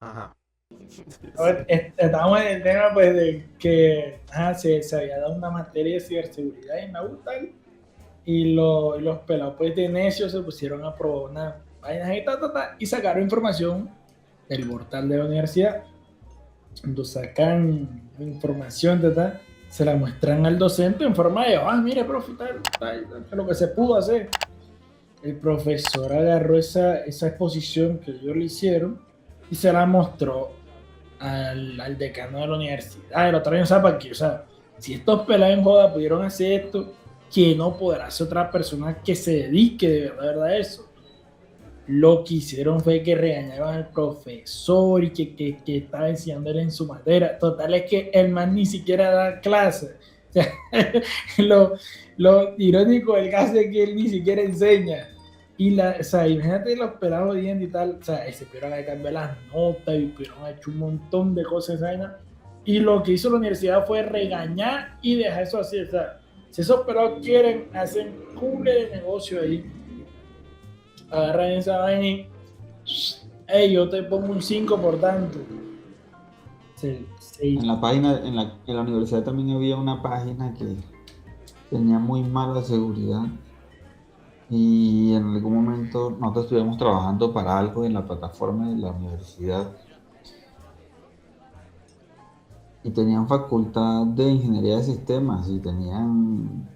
Ajá. A ver, estamos en el tema pues de que se había dado una materia de ciberseguridad en la U tal, y los pelados pues de necios se pusieron a probar una vaina y, y sacaron información del portal de la universidad. Cuando sacan información, se la muestran al docente en forma de, mire, profe, lo que se pudo hacer. El profesor agarró esa exposición que ellos le hicieron y se la mostró al decano de la universidad. Lo traen, o sea, para que, o sea, si estos pelados en joda pudieron hacer esto, que no podrá hacer otra persona que se dedique verdad a eso. Lo que hicieron fue que regañaron al profesor y que estaba enseñándole en su materia. Total es que el man ni siquiera da clase. O sea, lo, lo irónico del caso es que él ni siquiera enseña. O sea, imagínate los pelados odiando y tal. O sea, se pudieron a cambiar las notas y pudieron haber hecho un montón de cosas. Y lo que hizo la universidad fue regañar y dejar eso así. O sea, si esos pelados quieren, hacen cumple de negocio ahí, agarran esa vaina y hey, yo te pongo un 5 por tanto. Sí, En sí. la página, en la universidad también había una página que tenía muy mala seguridad y en algún momento nosotros estuvimos trabajando para algo en la plataforma de la universidad y tenían facultad de ingeniería de sistemas y tenían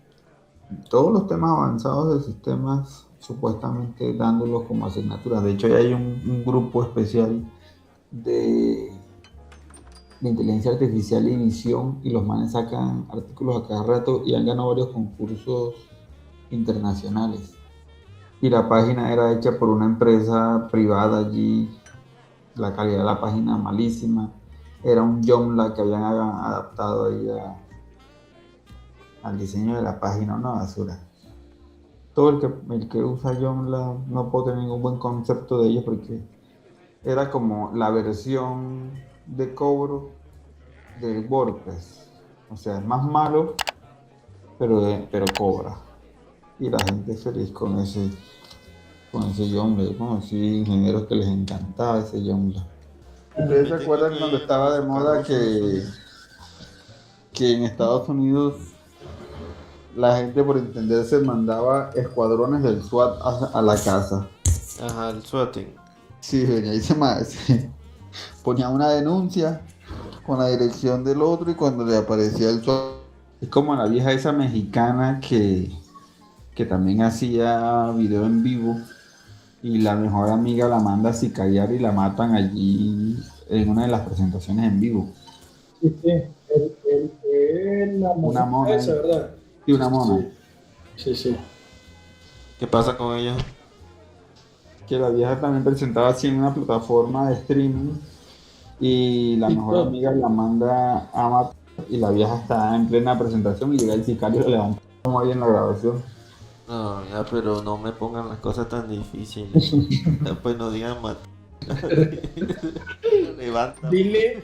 todos los temas avanzados de sistemas supuestamente dándolos como asignaturas. De hecho, ya hay un grupo especial de, de inteligencia artificial y visión y los manes sacan artículos a cada rato y han ganado varios concursos internacionales. Y la página era hecha por una empresa privada allí, la calidad de la página malísima. Era un Joomla que habían adaptado ahí al diseño de la página, una basura. Todo el que usa Joomla no puede tener ningún buen concepto de ello porque era como la versión de cobro del WordPress. O sea, es más malo, pero cobra. Y la gente es feliz con ese Joomla. Yo conocí ingenieros que les encantaba ese Joomla. ¿Ustedes se Yo tengo acuerdan cuando que estaba de sacar moda un curso. que en Estados Unidos la gente por entenderse mandaba escuadrones del SWAT a la casa? Ajá, el swatting. Sí, venía y se ponía una denuncia con la dirección del otro y cuando le aparecía el SWAT. Es como la vieja esa mexicana que también hacía video en vivo y la mejor amiga la manda a sicariar y la matan allí en una de las presentaciones en vivo. Sí, sí. La Una monita mona esa, ahí. ¿verdad? Y una mona. Sí, sí, sí. ¿Qué pasa con ella? Que la vieja también presentaba así en una plataforma de streaming y la mejor TikTok. amiga la manda a matar y la vieja está en plena presentación y llega el sicario y la levanta como ahí en la grabación. No, ya, pero no me pongan las cosas tan difíciles. Pues no digan más. Levanta. Dile.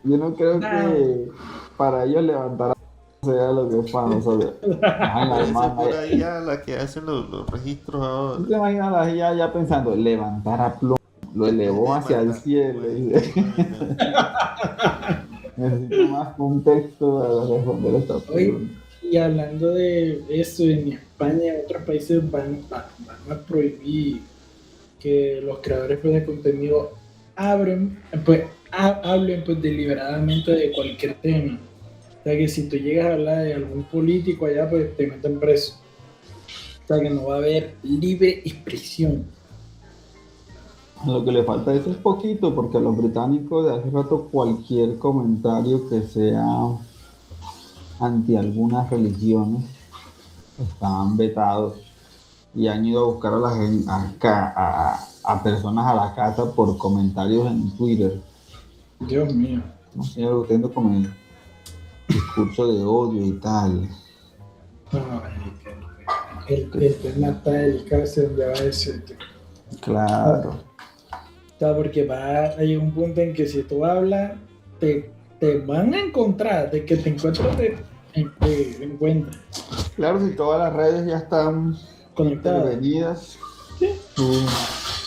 Yo no creo Nah. que para ellos levantar sea lo que es para nosotros. Ay, la Puede ser hermana, por ahí a la que hacen los registros ¿tú ahora. te imaginas a la ya pensando, levantar a plomo, lo En vez elevó de hacia el matar. cielo? Pues, Y imagínate. necesito más contexto para responder esta Hoy, pregunta. y hablando de eso, en España y en otros países van a prohibir que los creadores pues, de contenido hablen pues, deliberadamente de cualquier tema. O sea que si tú llegas a hablar de algún político allá, pues te meten preso. O sea que no va a haber libre expresión. Lo que le falta a eso es poquito, porque a los británicos de hace rato cualquier comentario que sea anti algunas religiones estaban vetados y han ido a buscar a, la a personas a la casa por comentarios en Twitter. Dios mío. No sé, teniendo como discurso de odio y tal. No, el tema está delicado, se donde va a decir. Claro. O sea, porque a llegar un punto en que si tú hablas, te, te van a encontrar, de que te encuentras, te encuentras Claro, si todas las redes ya están conectado. intervenidas, Sí. tú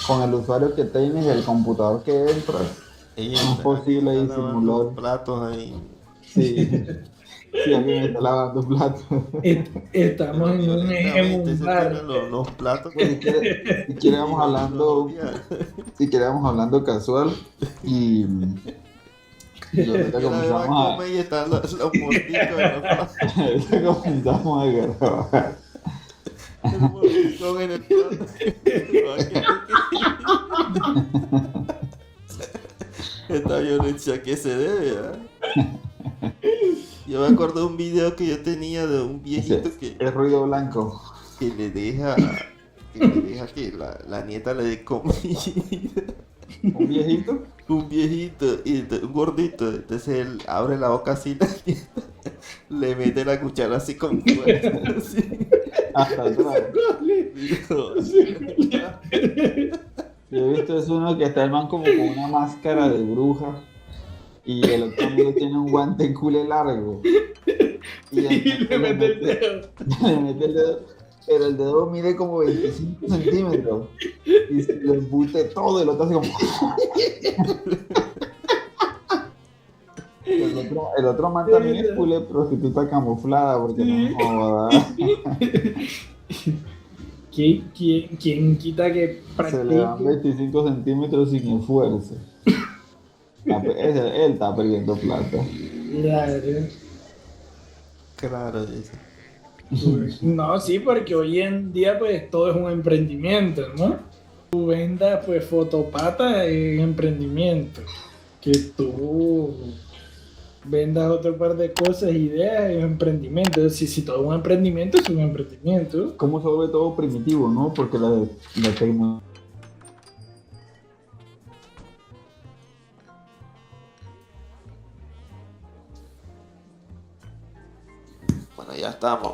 con el usuario que tienes y el computador que entras, Ella no es posible está lavando disimular. platos ahí. Sí, sí, alguien está lavando platos. Estamos Pero en violentamente un se bar. tiran los platos. Pues si quieres vamos Y hablando, si queremos hablando casual y, y ahorita yo la veo a comenzamos comer y están los mordiscos en los platos. ahorita comenzamos a grabar. El mordiscón en el plato. Esta violencia que se debe, ¿ah? Yo me acuerdo de un video que yo tenía de un viejito Es ruido blanco. que le deja que la nieta le dé comida. ¿Un viejito? Un viejito y un gordito. Entonces él abre la boca así, la nieta le mete la cuchara así con fuerza. Así. Hasta atrás. Digo, Yo he visto es uno que está el man como con una máscara de bruja y el otro amigo tiene un guante cule largo. Y Le mete el dedo. le mete el dedo, pero el dedo mide como 25 centímetros y se le embute todo el otro así como... El otro man también es cule prostituta camuflada porque no joda. ¿Quién quita que Se le dan practique? 25 centímetros sin esfuerzo. Él está perdiendo plata. Claro. claro, dice. No, sí, porque hoy en día pues todo es un emprendimiento, ¿no? Tú vendas pues fotopata es emprendimiento. Que tú vendas otro par de cosas, ideas, es emprendimiento. Si todo es un emprendimiento, es un emprendimiento. Cómo se vuelve todo primitivo, ¿no? Porque la tecnología... Bueno, ya estamos.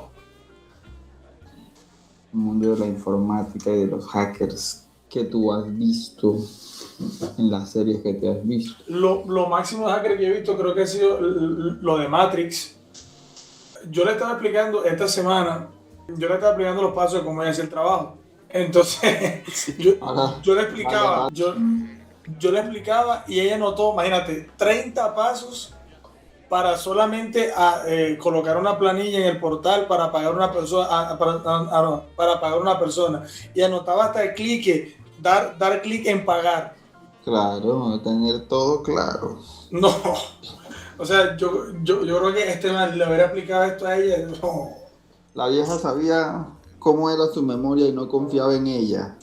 El mundo de la informática y de los hackers que tú has visto en las series que te has visto. Lo máximo de hacker que he visto creo que ha sido lo de Matrix. Yo le estaba explicando esta semana, los pasos de cómo ella hace el trabajo. Entonces, yo le explicaba, yo le explicaba y ella notó, imagínate, 30 pasos para solamente colocar una planilla en el portal para pagar una persona, para pagar una persona. Y anotaba hasta el clic, dar clic en pagar. Claro, tener todo claro. No, o sea, yo creo que este man le hubiera aplicado esto a ella. No. La vieja sabía cómo era su memoria y no confiaba en ella.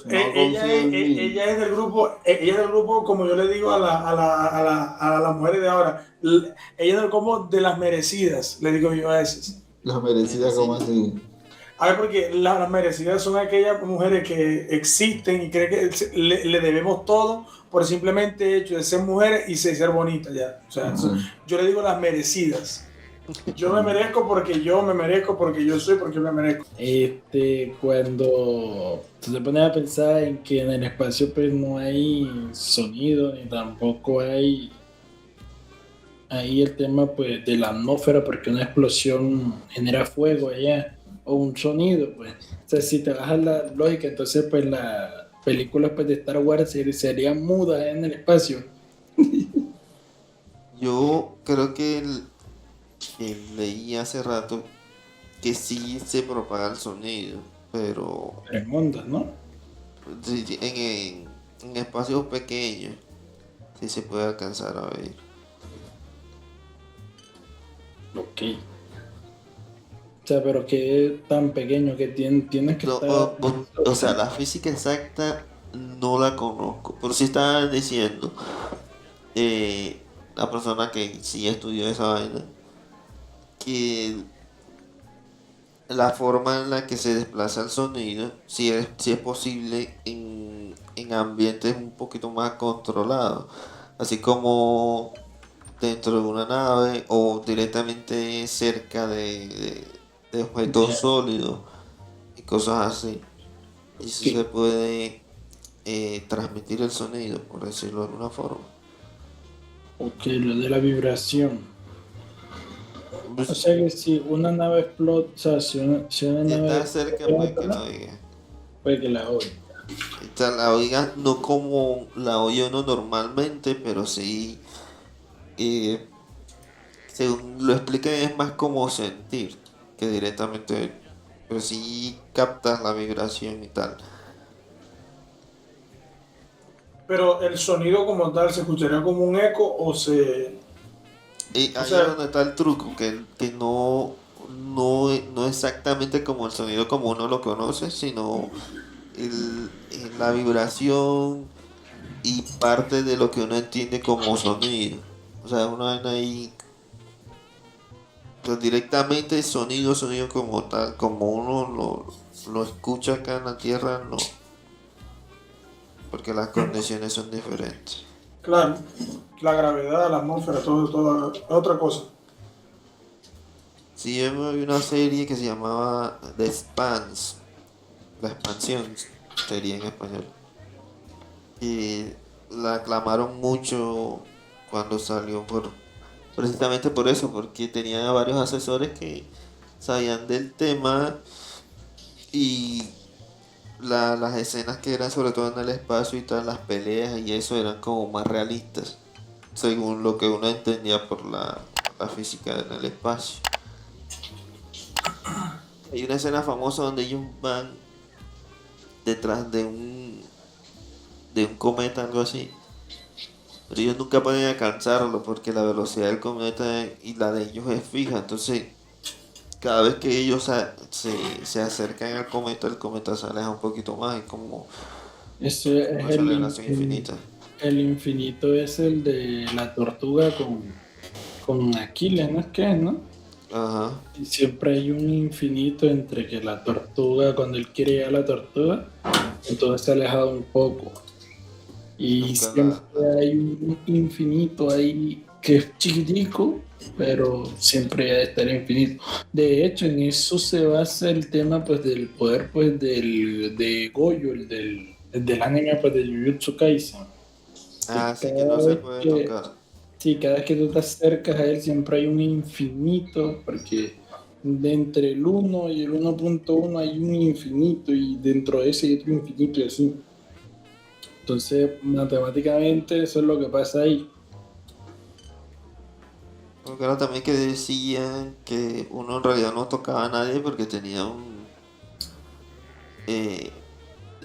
Ella es del grupo, como yo le digo a las mujeres de ahora, ella es del grupo de las merecidas, le digo yo a esas. Las merecidas como así. A ver, porque las merecidas son aquellas mujeres que existen y creen que le debemos todo por el simplemente hecho de ser mujeres y ser bonitas ya. O sea, yo le digo las merecidas. Yo me merezco porque yo me merezco, porque yo soy, porque me merezco. Cuando tú te pones a pensar en que en el espacio pues no hay sonido, ni tampoco hay ahí el tema pues de la atmósfera, porque una explosión genera fuego allá, o un sonido, pues. O sea, si te bajas la lógica, entonces pues las películas pues de Star Wars serían mudas en el espacio. Yo creo que leí hace rato que sí se propaga el sonido, pero En ondas, ¿no? en espacios pequeños sí se puede alcanzar a ver. Ok. O sea, pero que es tan pequeño que tienes que No, estar... o sea, la física exacta no la conozco, pero sí estaban diciendo la persona que sí estudió esa vaina, que la forma en la que se desplaza el sonido sí es posible en ambientes un poquito más controlados, así como dentro de una nave o directamente cerca de objetos sólidos y cosas así. Y sí se puede transmitir el sonido, por decirlo de alguna forma. Ok, lo de la vibración. Pues, O sea que si una nave explota, o sea, si una si nave está cerca, puede que no diga. puede que la oiga. Esta la oiga no como la oye uno normalmente, pero sí, eh, según lo explican, es más como sentir que directamente, pero sí captas la vibración y tal. Pero el sonido como tal se escucharía como un eco o se... Y O ahí es sea, donde está el truco, que no exactamente como el sonido como uno lo conoce, sino la vibración y parte de lo que uno entiende como sonido. O sea, uno ahí, pues directamente sonido como tal, como uno lo escucha acá en la Tierra, no, porque las condiciones son diferentes. claro, la gravedad, la atmósfera, todo, otra cosa. Sí, yo me vi una serie que se llamaba The Expanse, La Expansión sería en español. Y la aclamaron mucho cuando salió precisamente por eso, porque tenía varios asesores que sabían del tema y las escenas que eran sobre todo en el espacio y tal, las peleas y eso eran como más realistas, según lo que uno entendía por la física en el espacio. Hay una escena famosa donde ellos van detrás de un cometa, algo así. Pero ellos nunca pueden alcanzarlo porque la velocidad del cometa y la de ellos es fija. Entonces, cada vez que ellos se acercan al cometa, el cometa se aleja un poquito más. Es como Ese es una aceleración infinita. el infinito es el de la tortuga con Aquiles, ¿no es que es, no? Ajá. Y siempre hay un infinito entre que la tortuga, cuando él quiere ir a la tortuga, entonces se ha alejado un poco. Y Nunca siempre hay un infinito ahí que es chiquitico, pero siempre ha de estar infinito. De hecho, en eso se basa el tema pues del poder pues de Goyo, el del anime pues de Jujutsu Kaisen. Que Ah, sí que no cada se vez puede que, tocar. sí, cada vez que tú te acercas a él siempre hay un infinito, porque de entre el uno y el 1.1 hay un infinito y dentro de ese hay otro infinito y así. Entonces, matemáticamente eso es lo que pasa ahí. Porque ahora también que decían que uno en realidad no tocaba a nadie porque tenía eh,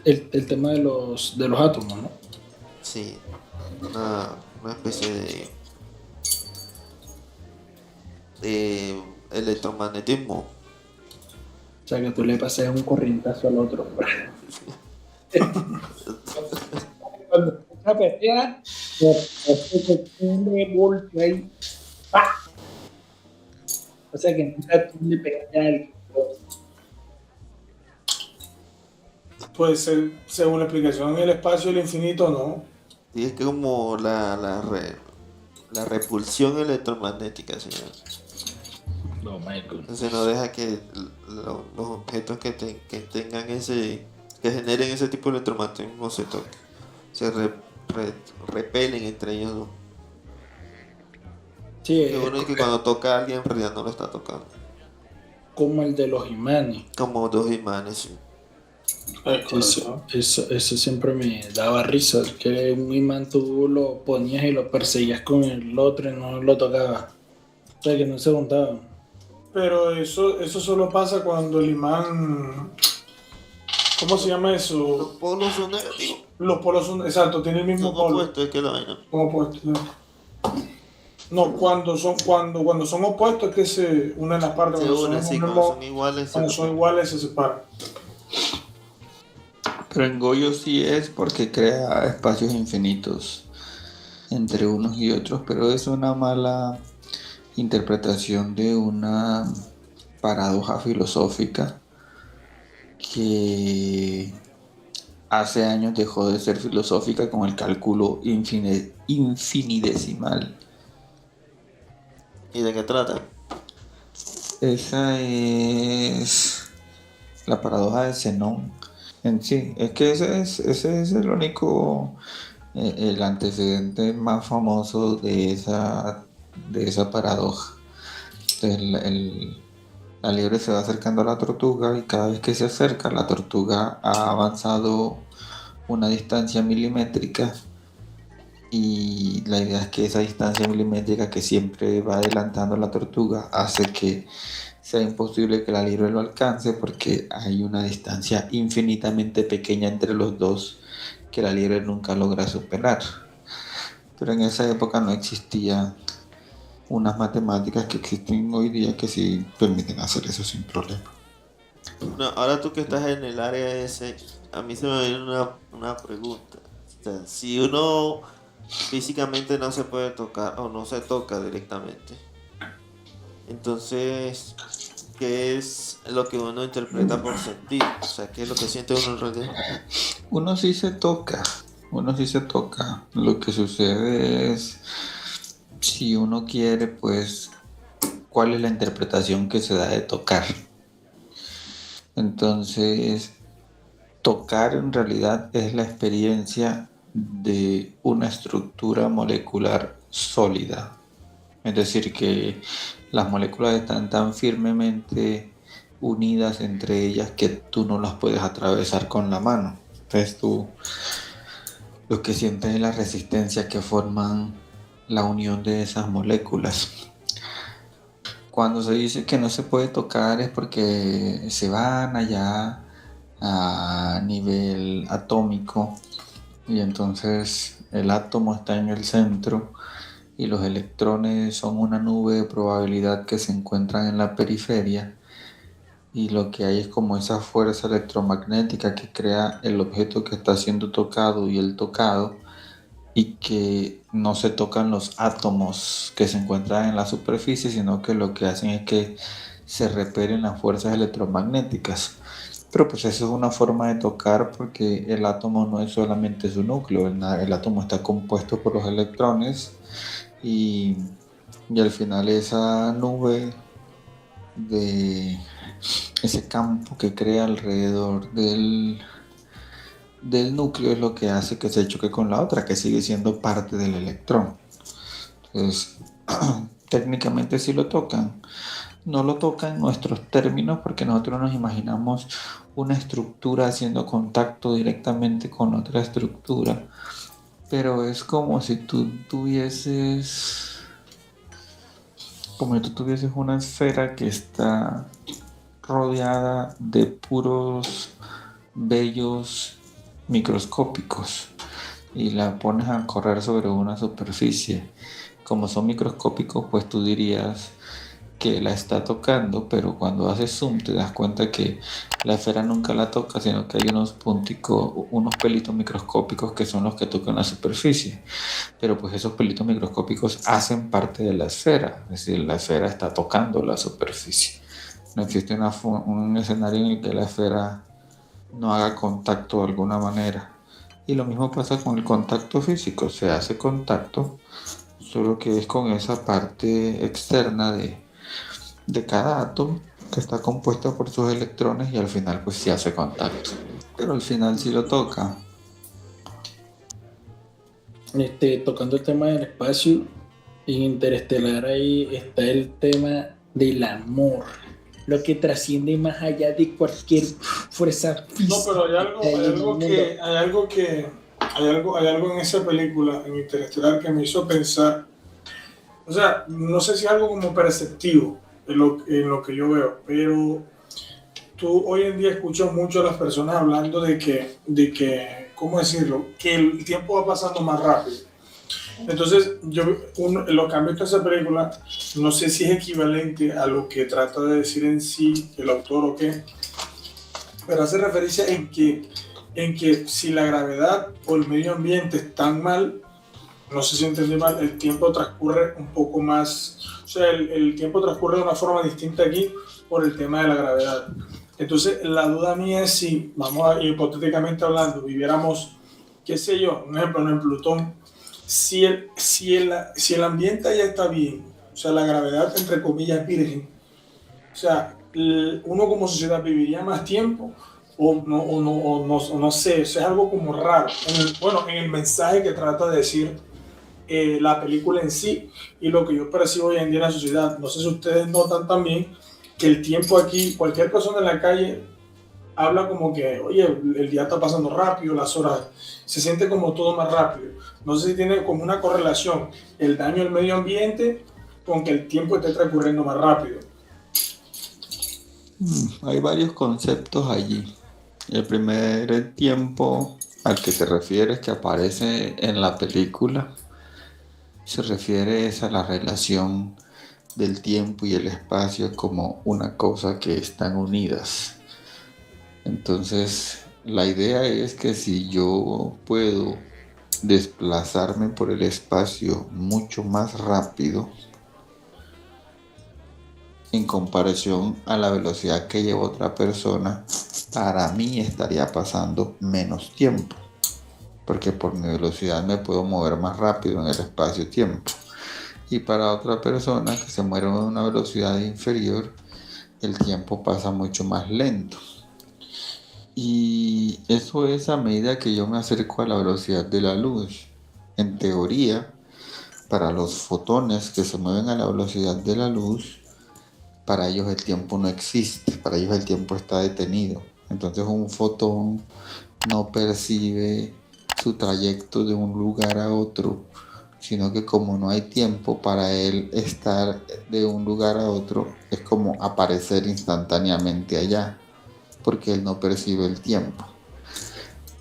El tema de los átomos, ¿no? sí, una especie de electromagnetismo. O sea, que tú le pases un corrientazo al otro. Cuando esa pelea, de golpe ahí, ¡pah! O sea, que nunca tú le pegaste a alguien. Pues según la explicación, el espacio y el infinito no. Sí, es que como la repulsión electromagnética, señor. No, Michael. Entonces no deja que los objetos que tengan que generen ese tipo de electromagnetismo se toquen. Se repelen entre ellos dos. Sí, Qué es bueno es que cuando toca a alguien en realidad no lo está tocando. como el de los imanes. Como dos imanes, sí. Eso siempre me daba risa, que un imán tú lo ponías y lo perseguías con el otro y no lo tocabas. O sea, que no se juntaban. Pero eso solo pasa cuando el imán, ¿cómo se llama Los eso? polos son negativos. Los polos son, exacto, tienen el mismo Son polo. opuestos, es que la vaina. Son opuestos. No, cuando son opuestos es que se unen las partes, Se cuando son, unen, sí, cuando son iguales se cuando son tocan. iguales se separan. Pero en Goyo sí es porque crea espacios infinitos entre unos y otros, pero es una mala interpretación de una paradoja filosófica que hace años dejó de ser filosófica con el cálculo infinitesimal. ¿Y de qué trata? Esa es la paradoja de Zenón. En sí, es que ese es el único, el antecedente más famoso de esa paradoja. Entonces, La liebre se va acercando a la tortuga y cada vez que se acerca, la tortuga ha avanzado una distancia milimétrica y la idea es que esa distancia milimétrica que siempre va adelantando la tortuga hace que sea imposible que la liebre lo alcance porque hay una distancia infinitamente pequeña entre los dos que la liebre nunca logra superar. Pero en esa época no existían unas matemáticas que existen hoy día que sí permiten hacer eso sin problema. No, ahora tú que estás en el área ese, a mí se me viene una pregunta. O sea, si uno físicamente no se puede tocar o no se toca directamente, entonces, ¿qué es lo que uno interpreta por sentir? O sea, ¿qué es lo que siente uno en realidad? Uno sí se toca, uno sí se toca. Lo que sucede es, si uno quiere, pues, ¿cuál es la interpretación que se da de tocar? Entonces, tocar en realidad es la experiencia de una estructura molecular sólida. Es decir, que las moléculas están tan firmemente unidas entre ellas que tú no las puedes atravesar con la mano. Entonces tú lo que sientes es la resistencia que forman la unión de esas moléculas. Cuando se dice que no se puede tocar es porque se van allá a nivel atómico y entonces el átomo está en el centro y los electrones son una nube de probabilidad que se encuentran en la periferia y lo que hay es como esa fuerza electromagnética que crea el objeto que está siendo tocado y el tocado y que no se tocan los átomos que se encuentran en la superficie, sino que lo que hacen es que se repelen las fuerzas electromagnéticas. Pero pues eso es una forma de tocar porque el átomo no es solamente su núcleo, el átomo está compuesto por los electrones y, y al final esa nube de ese campo que crea alrededor del núcleo es lo que hace que se choque con la otra, que sigue siendo parte del electrón. Entonces, técnicamente sí lo tocan. No lo tocan en nuestros términos porque nosotros nos imaginamos una estructura haciendo contacto directamente con otra estructura. Pero es como si tú tuvieses una esfera que está rodeada de puros vellos microscópicos y la pones a correr sobre una superficie. Como son microscópicos, pues tú dirías que la está tocando, pero cuando haces zoom te das cuenta que la esfera nunca la toca, sino que hay unos punticos, unos pelitos microscópicos que son los que tocan la superficie. Pero pues esos pelitos microscópicos hacen parte de la esfera, es decir, la esfera está tocando la superficie. No existe un escenario en el que la esfera no haga contacto de alguna manera. Y lo mismo pasa con el contacto físico, se hace contacto, solo que es con esa parte externa de cada átomo que está compuesta por sus electrones y al final pues sí hace contacto. Pero al final sí lo toca. Tocando el tema del espacio, en Interestelar ahí está el tema del amor, lo que trasciende más allá de cualquier fuerza física. No, pero hay algo en esa película, en Interestelar, que me hizo pensar. O sea, no sé si es algo como perceptivo en lo que yo veo, pero tú hoy en día escuchas mucho a las personas hablando de que, ¿cómo decirlo? Que el tiempo va pasando más rápido. Entonces, lo que han visto en esa película, no sé si es equivalente a lo que trata de decir en sí el autor o qué, pero hace referencia en que si la gravedad o el medio ambiente están mal, no sé si entendí mal, el tiempo transcurre un poco más, o sea, el tiempo transcurre de una forma distinta aquí por el tema de la gravedad. Entonces, la duda mía es si, vamos a, hipotéticamente hablando, viviéramos, qué sé yo, un ejemplo, en Plutón, si el ambiente allá está bien, o sea, la gravedad, entre comillas, virgen, o sea, uno como sociedad viviría más tiempo, o no sé, eso es algo como raro. En el mensaje que trata de decir la película en sí y lo que yo percibo hoy en día en la sociedad. No sé si ustedes notan también que el tiempo aquí, cualquier persona en la calle habla como que, oye, el día está pasando rápido, las horas, se siente como todo más rápido. No sé si tiene como una correlación el daño al medio ambiente con que el tiempo esté transcurriendo más rápido. Hay varios conceptos allí. El primer tiempo al que te refieres, que aparece en la película, se refiere a la relación del tiempo y el espacio como una cosa que están unidas. Entonces, la idea es que si yo puedo desplazarme por el espacio mucho más rápido en comparación a la velocidad que lleva otra persona, para mí estaría pasando menos tiempo, porque por mi velocidad me puedo mover más rápido en el espacio-tiempo. Y para otra persona que se mueve a una velocidad inferior, el tiempo pasa mucho más lento. Y eso es a medida que yo me acerco a la velocidad de la luz. En teoría, para los fotones que se mueven a la velocidad de la luz, para ellos el tiempo no existe, para ellos el tiempo está detenido. Entonces un fotón no percibe su trayecto de un lugar a otro, sino que como no hay tiempo para él estar de un lugar a otro, es como aparecer instantáneamente allá, porque él no percibe el tiempo.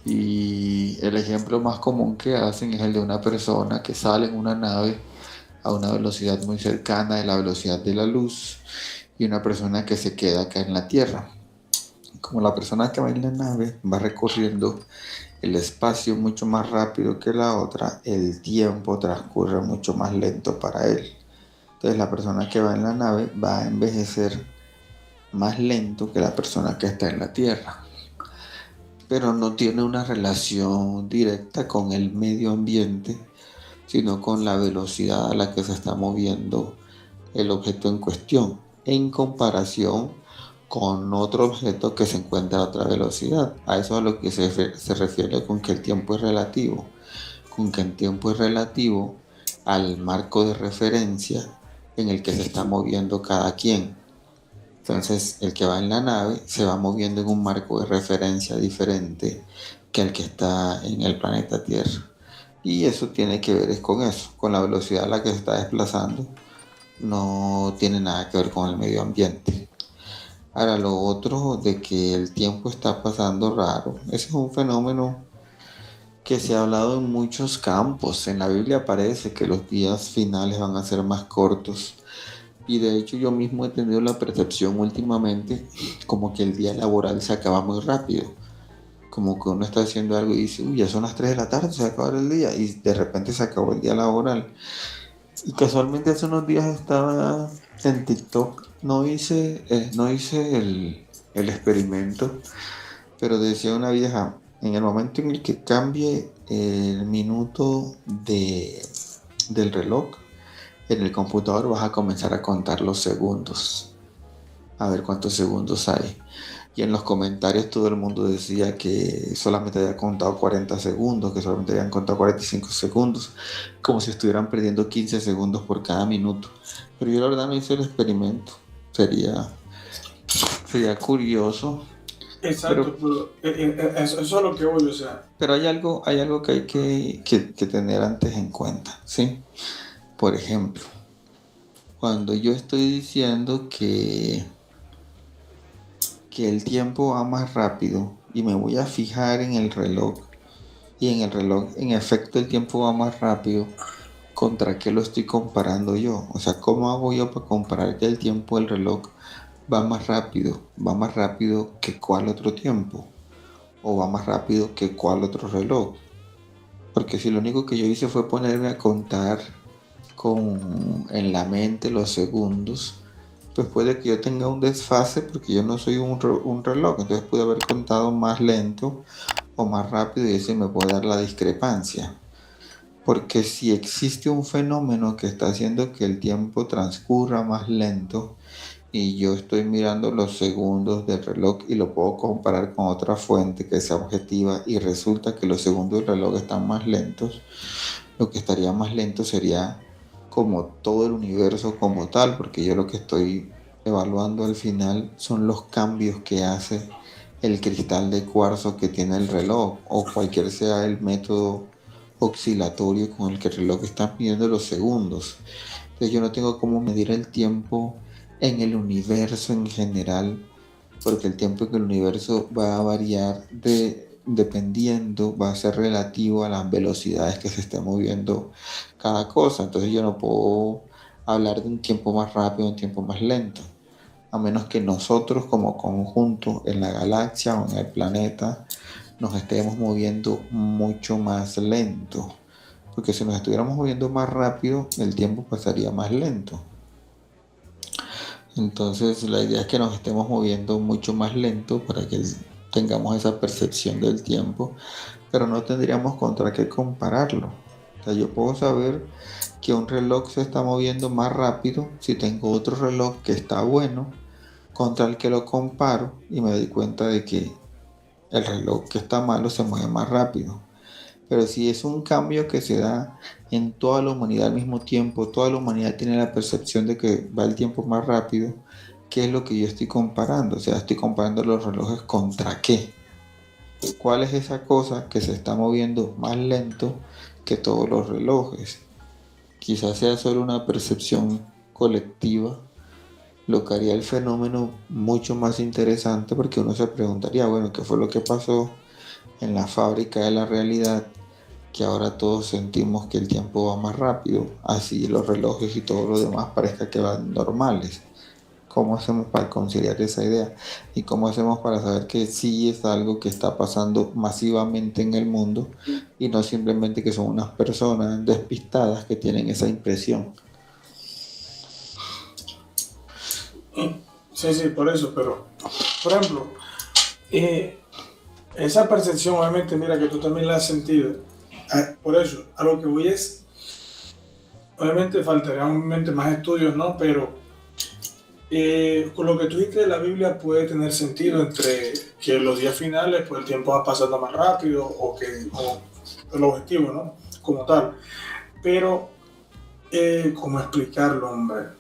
Y el ejemplo más común que hacen es el de una persona que sale en una nave a una velocidad muy cercana de la velocidad de la luz y una persona que se queda acá en la Tierra. Como la persona que va en la nave va recorriendo el espacio mucho más rápido que la otra, el tiempo transcurre mucho más lento para él. Entonces la persona que va en la nave va a envejecer más lento que la persona que está en la Tierra, pero no tiene una relación directa con el medio ambiente, sino con la velocidad a la que se está moviendo el objeto en cuestión, en comparación con otro objeto que se encuentra a otra velocidad. A eso es a lo que se refiere con que el tiempo es relativo, con que el tiempo es relativo al marco de referencia en el que se está moviendo cada quien. Entonces, el que va en la nave se va moviendo en un marco de referencia diferente que el que está en el planeta Tierra. Y eso tiene que ver con eso, con la velocidad a la que se está desplazando. No tiene nada que ver con el medio ambiente. Ahora, lo otro de que el tiempo está pasando raro, ese es un fenómeno que se ha hablado en muchos campos. En la Biblia aparece que los días finales van a ser más cortos. Y de hecho yo mismo he tenido la percepción últimamente como que el día laboral se acaba muy rápido. Como que uno está haciendo algo y dice, uy, ya son las 3 de la tarde, se acaba el día. Y de repente se acabó el día laboral. Y casualmente hace unos días estaba en TikTok. No hice el experimento, pero decía una vieja, en el momento en el que cambie el minuto del reloj, en el computador vas a comenzar a contar los segundos, a ver cuántos segundos hay. Y en los comentarios todo el mundo decía que solamente había contado 40 segundos, que solamente habían contado 45 segundos, como si estuvieran perdiendo 15 segundos por cada minuto. Pero yo la verdad no hice el experimento. Sería curioso. Exacto, pero eso es lo que voy, o sea. Pero hay algo que hay que tener antes en cuenta, ¿sí? Por ejemplo, cuando yo estoy diciendo que el tiempo va más rápido y me voy a fijar en el reloj, y en el reloj en efecto el tiempo va más rápido, ¿contra qué lo estoy comparando yo? O sea, ¿cómo hago yo para comparar que el tiempo del reloj va más rápido? ¿Va más rápido que cuál otro tiempo? ¿O va más rápido que cuál otro reloj? Porque si lo único que yo hice fue ponerme a contar en la mente los segundos, pues puede que yo tenga un desfase porque yo no soy un reloj, entonces pude haber contado más lento o más rápido y ese me puede dar la discrepancia. Porque si existe un fenómeno que está haciendo que el tiempo transcurra más lento y yo estoy mirando los segundos del reloj y lo puedo comparar con otra fuente que sea objetiva y resulta que los segundos del reloj están más lentos, lo que estaría más lento sería como todo el universo como tal, porque yo lo que estoy evaluando al final son los cambios que hace el cristal de cuarzo que tiene el reloj o cualquier sea el método oscilatorio con el que el reloj está midiendo los segundos. Entonces yo no tengo cómo medir el tiempo en el universo en general, porque el tiempo en el universo va a variar dependiendo, va a ser relativo a las velocidades que se esté moviendo cada cosa. Entonces yo no puedo hablar de un tiempo más rápido, un tiempo más lento, a menos que nosotros como conjunto en la galaxia o en el planeta nos estemos moviendo mucho más lento. Porque si nos estuviéramos moviendo más rápido, el tiempo pasaría más lento. Entonces la idea es que nos estemos moviendo mucho más lento para que tengamos esa percepción del tiempo, pero no tendríamos contra qué compararlo. O sea, yo puedo saber que un reloj se está moviendo más rápido si tengo otro reloj que está bueno contra el que lo comparo y me doy cuenta de que el reloj que está malo se mueve más rápido. Pero si es un cambio que se da en toda la humanidad al mismo tiempo, toda la humanidad tiene la percepción de que va el tiempo más rápido, ¿qué es lo que yo estoy comparando? O sea, estoy comparando los relojes contra qué. ¿Cuál es esa cosa que se está moviendo más lento que todos los relojes? Quizás sea solo una percepción colectiva, lo que haría el fenómeno mucho más interesante porque uno se preguntaría, bueno, ¿qué fue lo que pasó en la fábrica de la realidad? Que ahora todos sentimos que el tiempo va más rápido, así los relojes y todo lo demás parezca que van normales. ¿Cómo hacemos para conciliar esa idea? ¿Y cómo hacemos para saber que sí es algo que está pasando masivamente en el mundo y no simplemente que son unas personas despistadas que tienen esa impresión? Sí, sí, por eso, pero, por ejemplo, esa percepción, obviamente, mira que tú también la has sentido. Por eso, a lo que voy es, obviamente faltarían obviamente más estudios, ¿no? Pero con lo que tú dijiste de la Biblia puede tener sentido entre que en los días finales pues el tiempo va pasando más rápido o que o el objetivo, ¿no? Como tal. Pero, ¿cómo explicarlo, hombre?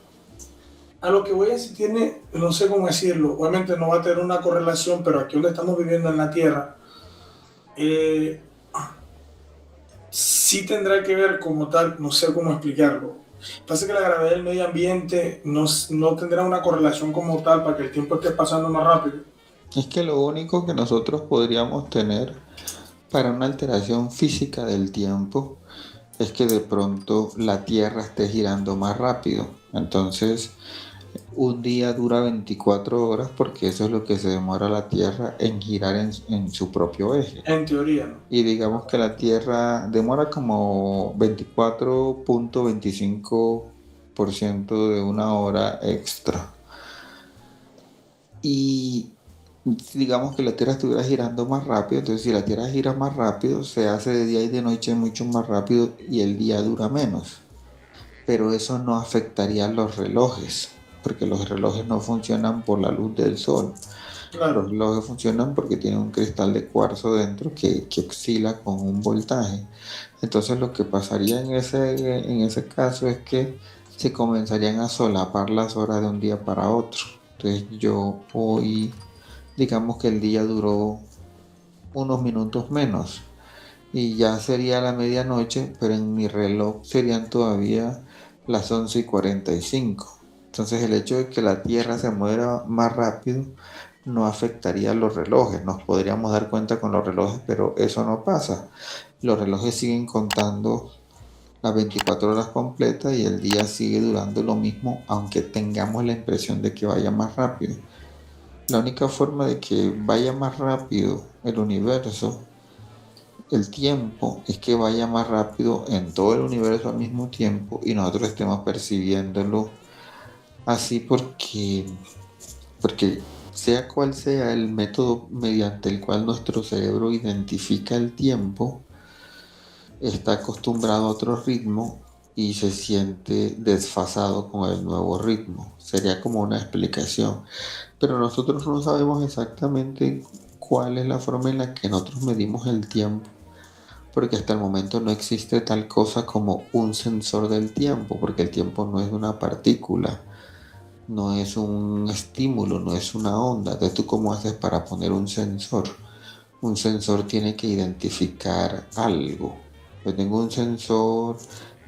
A lo que voy a decir tiene, no sé cómo decirlo, obviamente no va a tener una correlación, pero aquí donde estamos viviendo en la Tierra, eh, sí tendrá que ver como tal, no sé cómo explicarlo. Pasa que la gravedad del medio ambiente no tendrá una correlación como tal para que el tiempo esté pasando más rápido. Es que lo único que nosotros podríamos tener para una alteración física del tiempo es que de pronto la Tierra esté girando más rápido. Entonces, un día dura 24 horas porque eso es lo que se demora la Tierra en girar en su propio eje. En teoría, ¿no? Y digamos que la Tierra demora como 24.25% de una hora extra. Y digamos que la Tierra estuviera girando más rápido, entonces si la Tierra gira más rápido, se hace de día y de noche mucho más rápido y el día dura menos. Pero eso no afectaría a los relojes, porque los relojes no funcionan por la luz del sol. Claro. Los relojes funcionan porque tienen un cristal de cuarzo dentro que oscila con un voltaje. Entonces lo que pasaría en ese caso es que se comenzarían a solapar las horas de un día para otro. Entonces yo hoy, digamos que el día duró unos minutos menos y ya sería la medianoche, pero en mi reloj serían todavía las 11:45. Entonces el hecho de que la Tierra se mueva más rápido no afectaría a los relojes. Nos podríamos dar cuenta con los relojes, pero eso no pasa. Los relojes siguen contando las 24 horas completas y el día sigue durando lo mismo, aunque tengamos la impresión de que vaya más rápido. La única forma de que vaya más rápido el universo, el tiempo, es que vaya más rápido en todo el universo al mismo tiempo y nosotros estemos percibiéndolo así porque sea cual sea el método mediante el cual nuestro cerebro identifica el tiempo, está acostumbrado a otro ritmo y se siente desfasado con el nuevo ritmo. Sería como una explicación. Pero nosotros no sabemos exactamente cuál es la forma en la que nosotros medimos el tiempo, porque hasta el momento no existe tal cosa como un sensor del tiempo, porque el tiempo no es una partícula. no es un estímulo, no es una onda. Entonces, ¿tú cómo haces para poner un sensor? Un sensor tiene que identificar algo. Yo tengo un sensor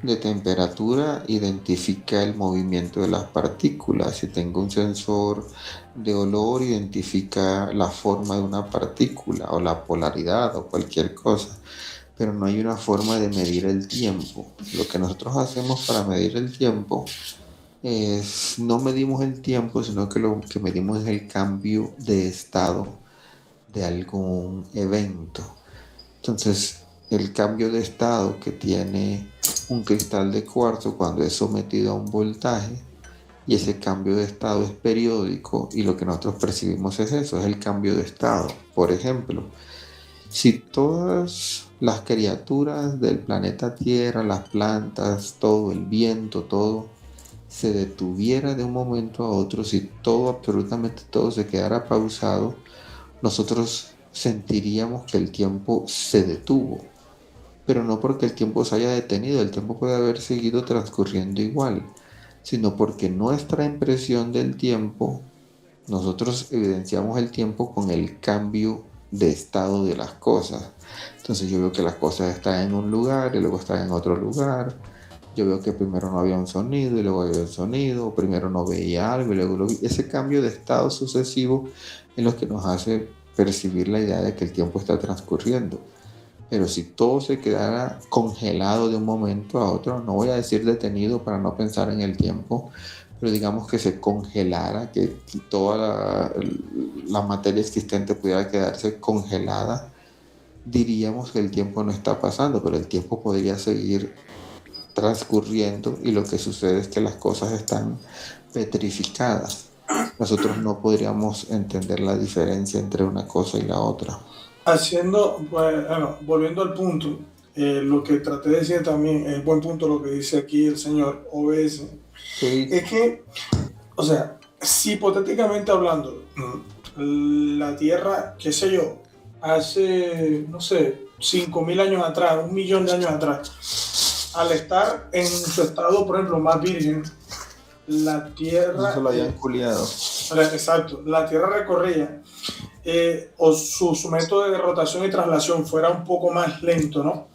de temperatura, identifica el movimiento de las partículas. Si tengo un sensor de olor, identifica la forma de una partícula o la polaridad o cualquier cosa. Pero no hay una forma de medir el tiempo. Lo que nosotros hacemos para medir el tiempo es, no medimos el tiempo, sino que lo que medimos es el cambio de estado de algún evento. Entonces, el cambio de estado que tiene un cristal de cuarzo cuando es sometido a un voltaje, y ese cambio de estado es periódico, y lo que nosotros percibimos es eso, es el cambio de estado. Por ejemplo, si todas las criaturas del planeta Tierra, las plantas, todo, el viento, todo, se detuviera de un momento a otro, si todo, absolutamente todo se quedara pausado, nosotros sentiríamos que el tiempo se detuvo, pero no porque el tiempo se haya detenido, el tiempo puede haber seguido transcurriendo igual, sino porque nuestra impresión del tiempo, nosotros evidenciamos el tiempo con el cambio de estado de las cosas. Entonces yo veo que las cosas están en un lugar y luego están en otro lugar. Yo veo que primero no había un sonido y luego había un sonido, o primero no veía algo y luego lo vi. Ese cambio de estado sucesivo es lo que nos hace percibir la idea de que el tiempo está transcurriendo. Pero si todo se quedara congelado de un momento a otro, no voy a decir detenido para no pensar en el tiempo, pero digamos que se congelara, que toda la materia existente pudiera quedarse congelada, diríamos que el tiempo no está pasando, pero el tiempo podría seguir transcurriendo, y lo que sucede es que las cosas están petrificadas. Nosotros no podríamos entender la diferencia entre una cosa y la otra. Haciendo, bueno, volviendo al punto, lo que traté de decir también, es buen punto lo que dice aquí el señor OBS, Sí, es que, o sea, si hipotéticamente hablando, la Tierra, qué sé yo, hace, no sé, 5.000 años atrás, 1.000.000 de años atrás, al estar en su estado, por ejemplo, más virgen, la no Tierra, se lo hayan culiado. exacto, la Tierra recorría, o su método de rotación y traslación fuera un poco más lento, ¿no?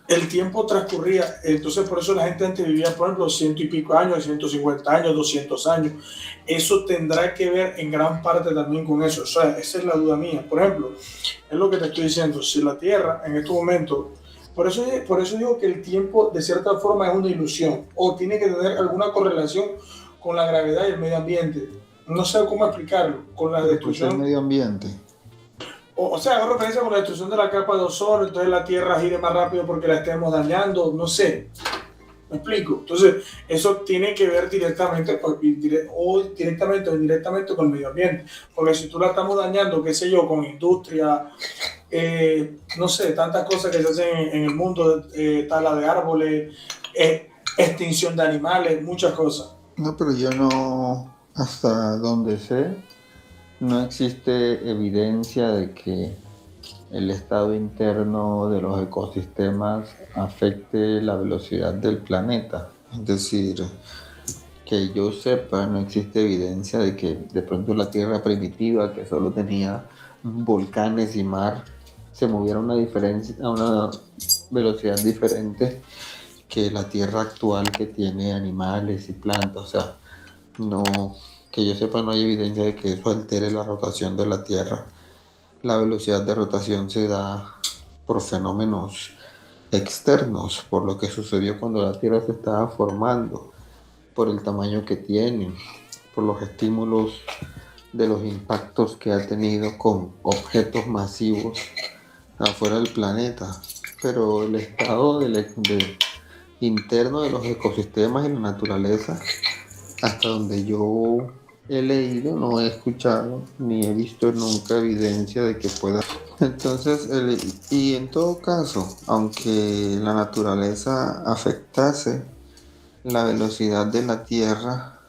El tiempo transcurría, entonces por eso la gente antes vivía, por ejemplo, 100 y pico años, 150 años, 200 años. Eso tendrá que ver en gran parte también con eso. O sea, esa es la duda mía. Por ejemplo, es lo que te estoy diciendo, si la Tierra en estos momentos, por eso digo que el tiempo de cierta forma es una ilusión o tiene que tener alguna correlación con la gravedad y el medio ambiente. No sé cómo explicarlo, con la ¿Por qué el destrucción. medio ambiente? O sea, hago referencia con la destrucción de la capa de ozono, entonces la Tierra gire más rápido porque la estemos dañando, no sé, me explico. Entonces, eso tiene que ver directamente, o directamente o indirectamente con el medio ambiente, porque si tú la estamos dañando, qué sé yo, con industria, no sé, tantas cosas que se hacen en el mundo, tala de árboles, extinción de animales, muchas cosas. No, pero yo no, hasta donde sé, no existe evidencia de que el estado interno de los ecosistemas afecte la velocidad del planeta. Es decir, que yo sepa, no existe evidencia de que de pronto la Tierra primitiva, que solo tenía volcanes y mar, se moviera a una velocidad diferente que la Tierra actual, que tiene animales y plantas. O sea, no, que yo sepa, no hay evidencia de que eso altere la rotación de la Tierra. La velocidad de rotación se da por fenómenos externos, por lo que sucedió cuando la Tierra se estaba formando, por el tamaño que tiene, por los estímulos de los impactos que ha tenido con objetos masivos afuera del planeta. Pero el estado interno de los ecosistemas y la naturaleza, hasta donde yo he leído, no he escuchado ni he visto nunca evidencia de que pueda. Entonces, y en todo caso, aunque la naturaleza afectase la velocidad de la Tierra,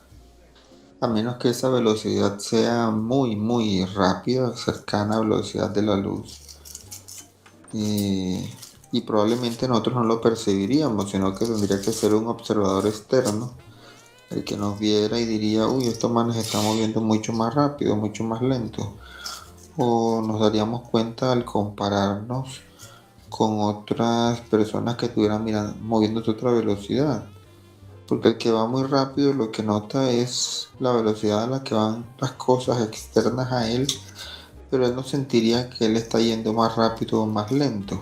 a menos que esa velocidad sea muy, muy rápida, cercana a la velocidad de la luz, y probablemente nosotros no lo percibiríamos, sino que tendría que ser un observador externo El que nos viera y diría, uy, estos manes se están moviendo mucho más rápido, mucho más lento. O nos daríamos cuenta al compararnos con otras personas que estuvieran moviéndose a otra velocidad. Porque el que va muy rápido lo que nota es la velocidad a la que van las cosas externas a él, pero él no sentiría que él está yendo más rápido o más lento.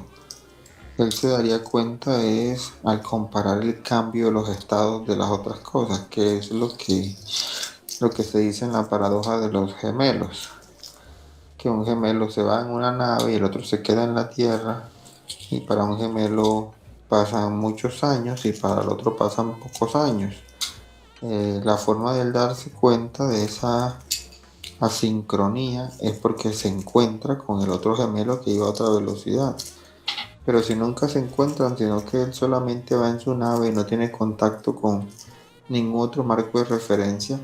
Él se daría cuenta es al comparar el cambio de los estados de las otras cosas, que es lo que se dice en la paradoja de los gemelos, que un gemelo se va en una nave y el otro se queda en la Tierra, y para un gemelo pasan muchos años y para el otro pasan pocos años. La forma de él darse cuenta de esa asincronía es porque se encuentra con el otro gemelo que iba a otra velocidad. Pero si nunca se encuentran, sino que él solamente va en su nave y no tiene contacto con ningún otro marco de referencia,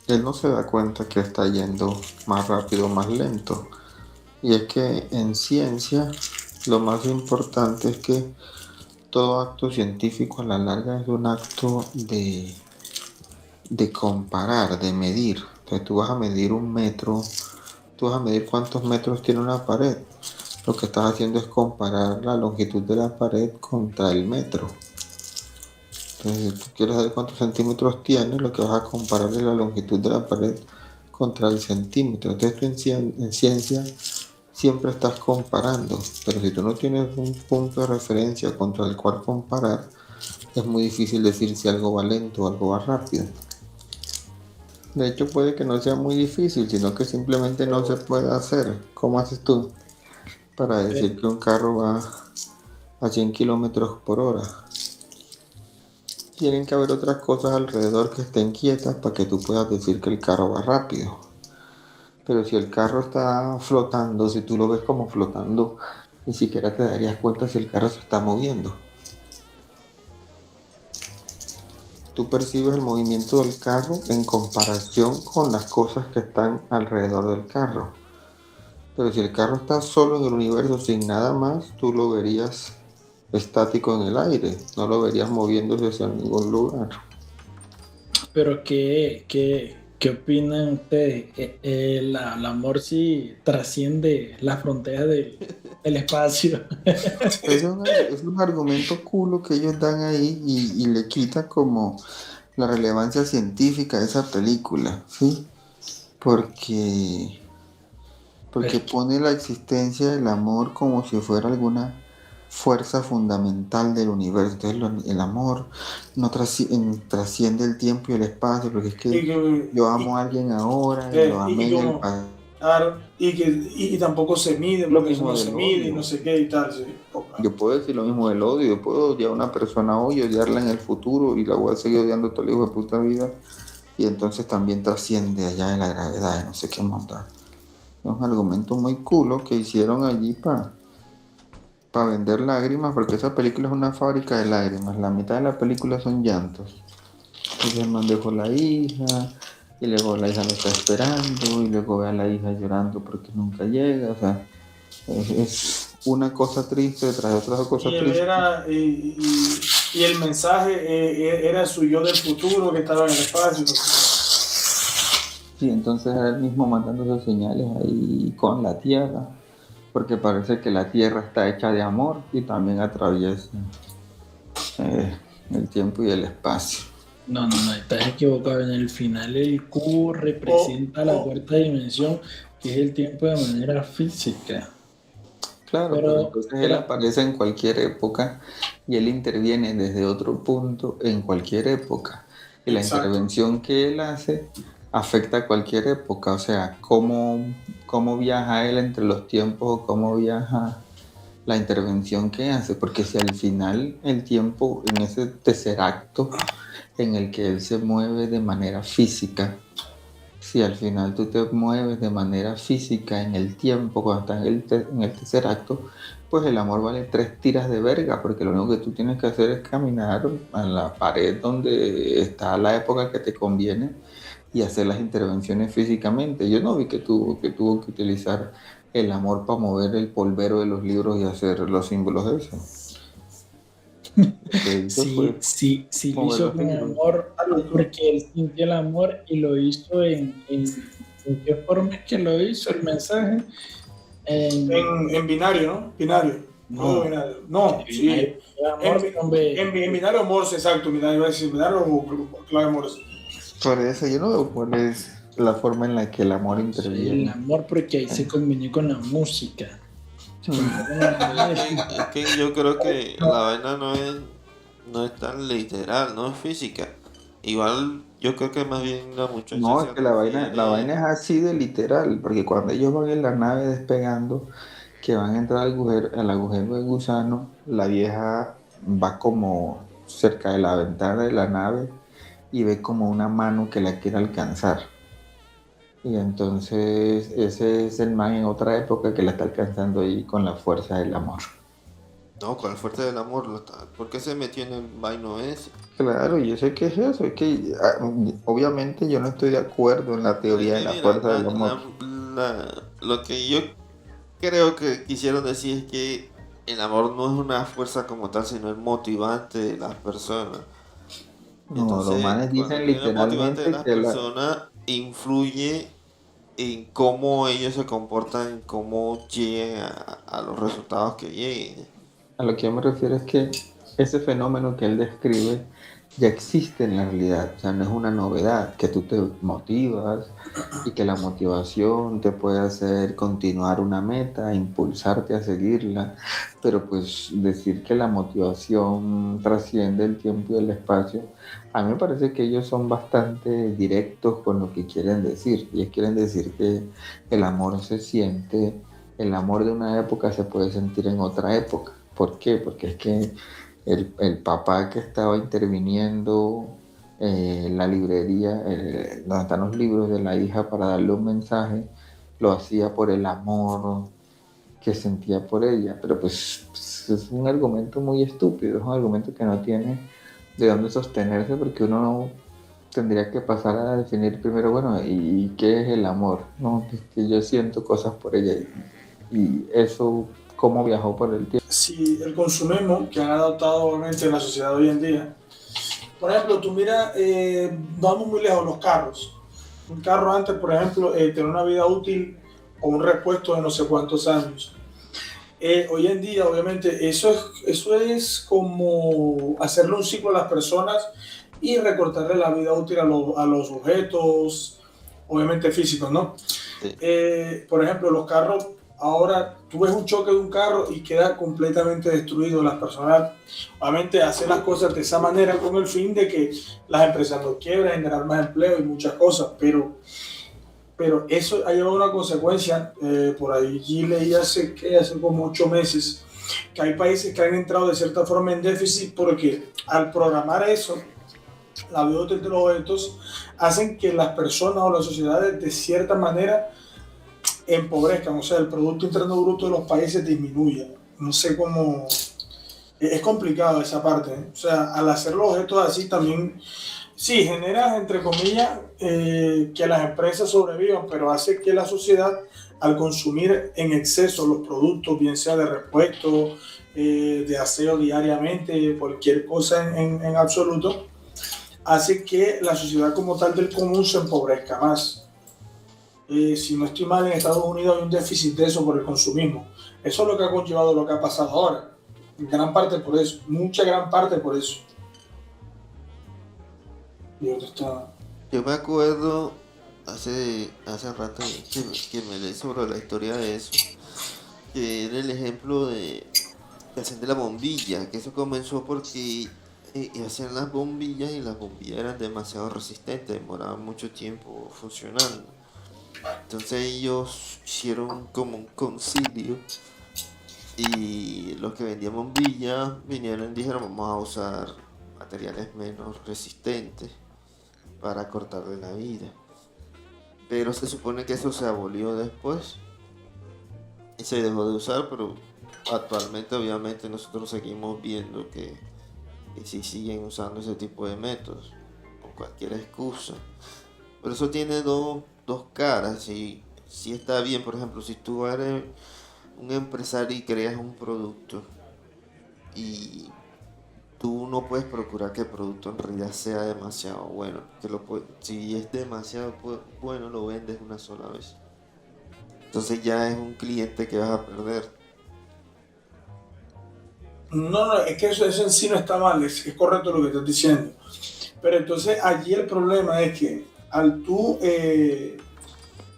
él no se da cuenta que está yendo más rápido o más lento. Y es que en ciencia lo más importante es que todo acto científico a la larga es un acto de comparar, de medir. Entonces tú vas a medir un metro, tú vas a medir cuántos metros tiene una pared. Lo que estás haciendo es comparar la longitud de la pared contra el metro. Entonces, si tú quieres saber cuántos centímetros tiene, lo que vas a comparar es la longitud de la pared contra el centímetro. Entonces tú en ciencia siempre estás comparando, pero si tú no tienes un punto de referencia contra el cual comparar, es muy difícil decir si algo va lento o algo va rápido. De hecho, puede que no sea muy difícil, sino que simplemente no se puede hacer. ¿Cómo haces tú para decir que un carro va a 100 kilómetros por hora? Tienen que haber otras cosas alrededor que estén quietas para que tú puedas decir que el carro va rápido. Pero si el carro está flotando, si tú lo ves como flotando, ni siquiera te darías cuenta si el carro se está moviendo. Tú percibes el movimiento del carro en comparación con las cosas que están alrededor del carro. Pero si el carro está solo en el universo sin nada más, tú lo verías estático en el aire, no lo verías moviéndose hacia ningún lugar. Pero ¿qué opinan ustedes? El amor sí trasciende las fronteras del espacio. Es un argumento culo que ellos dan ahí y le quita como la relevancia científica de esa película, ¿sí? Porque pone la existencia del amor como si fuera alguna fuerza fundamental del universo. Entonces el amor no trasciende el tiempo y el espacio, porque es que yo amo a alguien ahora y lo amé en el pasado. Claro, y tampoco se mide, Lo porque eso mismo no se del mide y odio. no sé qué y tal. Sí. Yo puedo decir lo mismo del odio, yo puedo odiar a una persona hoy, odiarla en el futuro y la voy a seguir odiando toda la hijo de puta vida, y entonces también trasciende allá de la gravedad, de no sé qué montar. Es un argumento muy culo que hicieron allí para vender lágrimas, porque esa película es una fábrica de lágrimas. La mitad de la película son llantos. Y el man dejó la hija, y luego la hija lo está esperando, y luego ve a la hija llorando porque nunca llega. O sea, es una cosa triste tras otra cosa Y, él triste. era, y el mensaje era su yo del futuro que estaba en el espacio. Sí, entonces era él mismo mandando esas señales ahí con la Tierra, porque parece que la Tierra está hecha de amor y también atraviesa el tiempo y el espacio. No, estás equivocado. En el final el cubo representa la cuarta dimensión, que es el tiempo de manera física. Claro, pero entonces él aparece en cualquier época y él interviene desde otro punto en cualquier época. Y la intervención que él hace afecta a cualquier época. O sea, cómo viaja él entre los tiempos o cómo viaja la intervención que hace. Porque si al final el tiempo, en ese tercer acto en el que él se mueve de manera física, si al final tú te mueves de manera física en el tiempo, cuando estás en el tercer acto, pues el amor vale 3 tiras de verga, porque lo único que tú tienes que hacer es caminar a la pared donde está la época que te conviene y hacer las intervenciones físicamente. Yo no vi que tuvo que utilizar el amor para mover el polvero de los libros y hacer los símbolos de eso. Lo que hizo Sí, fue sí, sí lo mover hizo la con figura. amor, porque él sintió el amor y lo hizo ¿en qué forma es que lo hizo el mensaje? En, En binario, ¿no? Binario. Código no, binario. No, sí. el En, amor son B. en binario Morse, exacto. Binario, iba a decir binario o clave Morse. Por eso yo no veo cuál es la forma en la que el amor El interviene. amor porque ahí se combinó con la música. Se combinó con la Pero es música. que yo creo que No, la vaina no es tan literal, no es física. Igual yo creo que más bien la muchacha No, es se que la vaina refiere. es así de literal, porque cuando ellos van en la nave despegando, que van a entrar al agujero de gusano, la vieja va como cerca de la ventana de la nave y ve como una mano que la quiere alcanzar. Y entonces ese es el man en otra época que la está alcanzando ahí con la fuerza del amor. No, con el fuerte del amor, ¿por qué se metió en el vaino ese? Claro, yo sé que es eso, es que obviamente yo no estoy de acuerdo en la Pero es teoría de que la mira, fuerza del amor. lo que yo creo que quisieron decir es que el amor no es una fuerza como tal, sino el motivante de las personas. No, los Entonces, manes cuando dicen viene el motivante de literalmente las que la, personas, influye en cómo ellos se comportan, en cómo lleguen a los resultados que lleguen. a lo que yo me refiero es que ese fenómeno que él describe ya existe en la realidad, o sea, no es una novedad, que tú te motivas y que la motivación te puede hacer continuar una meta, impulsarte a seguirla, pero pues decir que la motivación trasciende el tiempo y el espacio, a mí me parece que ellos son bastante directos con lo que quieren decir, y ellos quieren decir que el amor se siente, el amor de una época se puede sentir en otra época. ¿Por qué? Porque es que el papá que estaba interviniendo en la librería, donde están los libros de la hija para darle un mensaje, lo hacía por el amor que sentía por ella. Pero pues es un argumento muy estúpido, es un argumento que no tiene de dónde sostenerse porque uno no tendría que pasar a definir primero, bueno, ¿y qué es el amor? ¿No? Es que yo siento cosas por ella y eso, cómo viajó por el tiempo. Si el consumismo que han adoptado obviamente en la sociedad hoy en día. Por ejemplo, tú mira, vamos muy lejos, los carros. Un carro antes, por ejemplo, tenía una vida útil o un repuesto de no sé cuántos años. Hoy en día, obviamente, eso es como hacerle un ciclo a las personas y recortarle la vida útil a los objetos, obviamente físicos, ¿no? Sí. Por ejemplo, los carros, ahora tú ves un choque de un carro y queda completamente destruido. Las personas, obviamente, hacen las cosas de esa manera con el fin de que las empresas no quiebran, generar más empleo y muchas cosas, pero eso ha llevado a una consecuencia. Por ahí leí hace como 8 meses que hay países que han entrado de cierta forma en déficit porque al programar eso, la vida útil de los objetos, hacen que las personas o las sociedades de cierta manera empobrezcan, o sea, el Producto Interno Bruto de los países disminuya. No sé cómo. Es complicado esa parte, ¿eh? O sea, al hacer los objetos así también, sí, genera, entre comillas, que las empresas sobrevivan, pero hace que la sociedad, al consumir en exceso los productos, bien sea de repuesto, de aseo diariamente, cualquier cosa en absoluto, hace que la sociedad como tal del común se empobrezca más. Si no estoy mal, en Estados Unidos hay un déficit de eso por el consumismo. Eso es lo que ha conllevado lo que ha pasado ahora. En gran parte por eso, mucha gran parte por eso. Y otro está. Yo me acuerdo hace rato que me leí sobre la historia de eso, que era el ejemplo de hacer de la bombilla, que eso comenzó porque hacían las bombillas y las bombillas eran demasiado resistentes, demoraban mucho tiempo funcionando. Entonces ellos hicieron como un concilio y los que vendían bombillas vinieron y dijeron vamos a usar materiales menos resistentes para cortarle la vida. Pero se supone que eso se abolió después y se dejó de usar, pero actualmente obviamente nosotros seguimos viendo que sí siguen usando ese tipo de métodos con cualquier excusa. Pero eso tiene dos caras. Si está bien, por ejemplo, si tú eres un empresario y creas un producto y no puedes procurar que el producto en realidad sea demasiado bueno. Si es demasiado bueno, lo vendes una sola vez. Entonces ya es un cliente que vas a perder. No, es que eso en sí no está mal, es correcto lo que estás diciendo. Pero entonces allí el problema es que al tú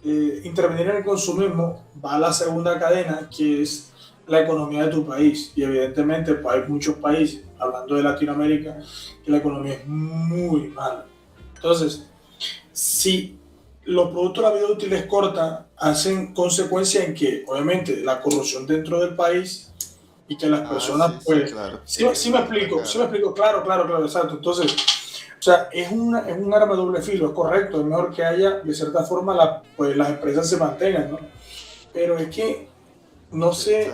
intervenir en el consumismo, va a la segunda cadena, que es la economía de tu país. Y evidentemente pues, hay muchos países, hablando de Latinoamérica, que la economía es muy mala. Entonces, si los productos de la vida útil es corta, hacen consecuencia en que, obviamente, la corrupción dentro del país y que las personas, Sí, pues, claro. sí me explico, claro, exacto. Entonces, o sea, es un arma de doble filo, es correcto, es mejor que haya, de cierta forma, pues las empresas se mantengan, ¿no? Pero es que, no sé,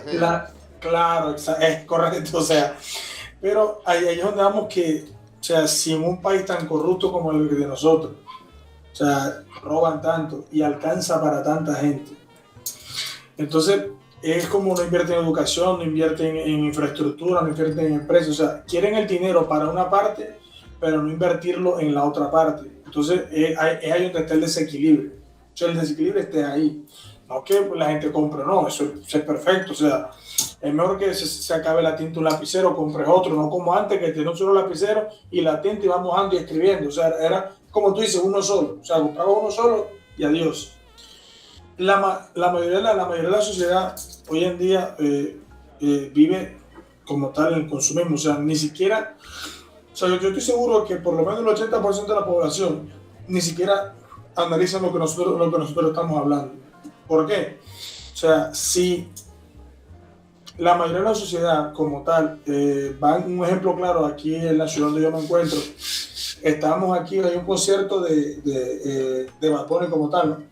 claro, es correcto, o sea, pero ahí es donde vamos que, o sea, si en un país tan corrupto como el de nosotros, o sea, roban tanto y alcanza para tanta gente, entonces es como no invierten en educación, no invierten en infraestructura, no invierten en empresas, o sea, quieren el dinero para una parte, pero no invertirlo en la otra parte. Entonces es ahí donde está el desequilibrio. O sea, el desequilibrio está ahí. No que la gente compre, no, eso es perfecto. O sea, es mejor que se acabe la tinta un lapicero, compres otro, no como antes que tenía un solo lapicero y la tinta iba mojando y escribiendo. O sea, era como tú dices, uno solo. O sea, compraba uno solo y adiós. La mayoría de la sociedad hoy en día vive como tal en el consumismo. O sea, ni siquiera... O sea, yo estoy seguro que por lo menos el 80% de la población ni siquiera analizan lo que nosotros estamos hablando. ¿Por qué? O sea, si la mayoría de la sociedad como tal, un ejemplo claro, aquí en la ciudad donde yo me encuentro, estamos aquí, hay un concierto de Bad Bunny como tal, ¿no?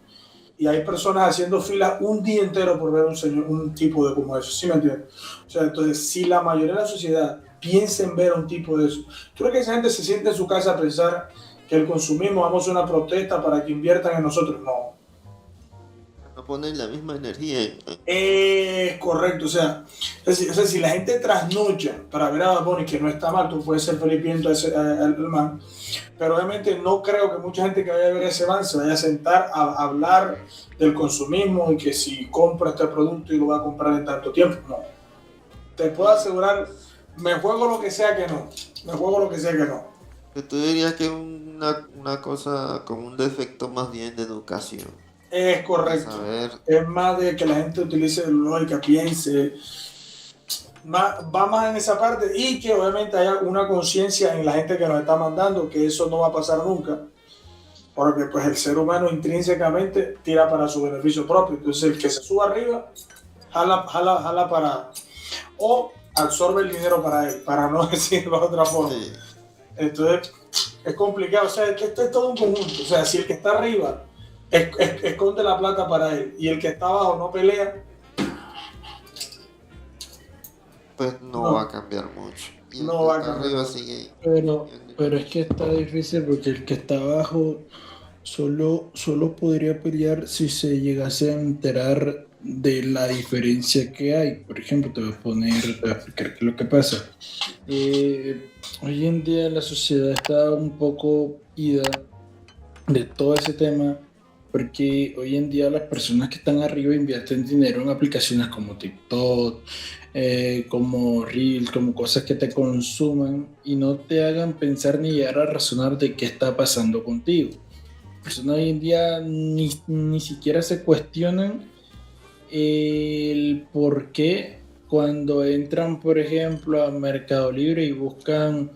Y hay personas haciendo fila un día entero por ver un tipo de como eso, ¿sí me entiendes? O sea, entonces, si la mayoría de la sociedad piensa en ver un tipo de eso, ¿tú crees que esa gente se siente en su casa a pensar que el consumismo, vamos a hacer una protesta para que inviertan en nosotros? No. No ponen la misma energía. Correcto, o sea, si la gente trasnocha para ver a Bad Bunny, que no está mal, tú puedes ser feliz viendo al man, pero obviamente no creo que mucha gente que vaya a ver ese man se vaya a sentar a hablar del consumismo y que si compra este producto y lo va a comprar en tanto tiempo, no. Te puedo asegurar, me juego lo que sea que no, Tú dirías que es una cosa con un defecto más bien de educación. Es correcto. Es más de que la gente utilice lógica, piense, va más en esa parte y que obviamente haya una conciencia en la gente que nos está mandando que eso no va a pasar nunca, porque pues el ser humano intrínsecamente tira para su beneficio propio. Entonces el que se suba arriba jala para, o absorbe el dinero para él, para no decirlo de otra forma. Sí. Entonces es complicado, o sea, esto es todo un conjunto. O sea, si el que está arriba esconde la plata para él y el que está abajo no pelea, pues no va a cambiar mucho. Y no va a cambiar. Sigue... Pero es que está difícil porque el que está abajo solo podría pelear si se llegase a enterar de la diferencia que hay. Por ejemplo, te voy a explicar qué es lo que pasa. Hoy en día la sociedad está un poco ida de todo ese tema, porque hoy en día las personas que están arriba invierten dinero en aplicaciones como TikTok, como Reel, como cosas que te consuman y no te hagan pensar ni llegar a razonar de qué está pasando contigo. Las personas hoy en día ni siquiera se cuestionan el por qué cuando entran, por ejemplo, a Mercado Libre y buscan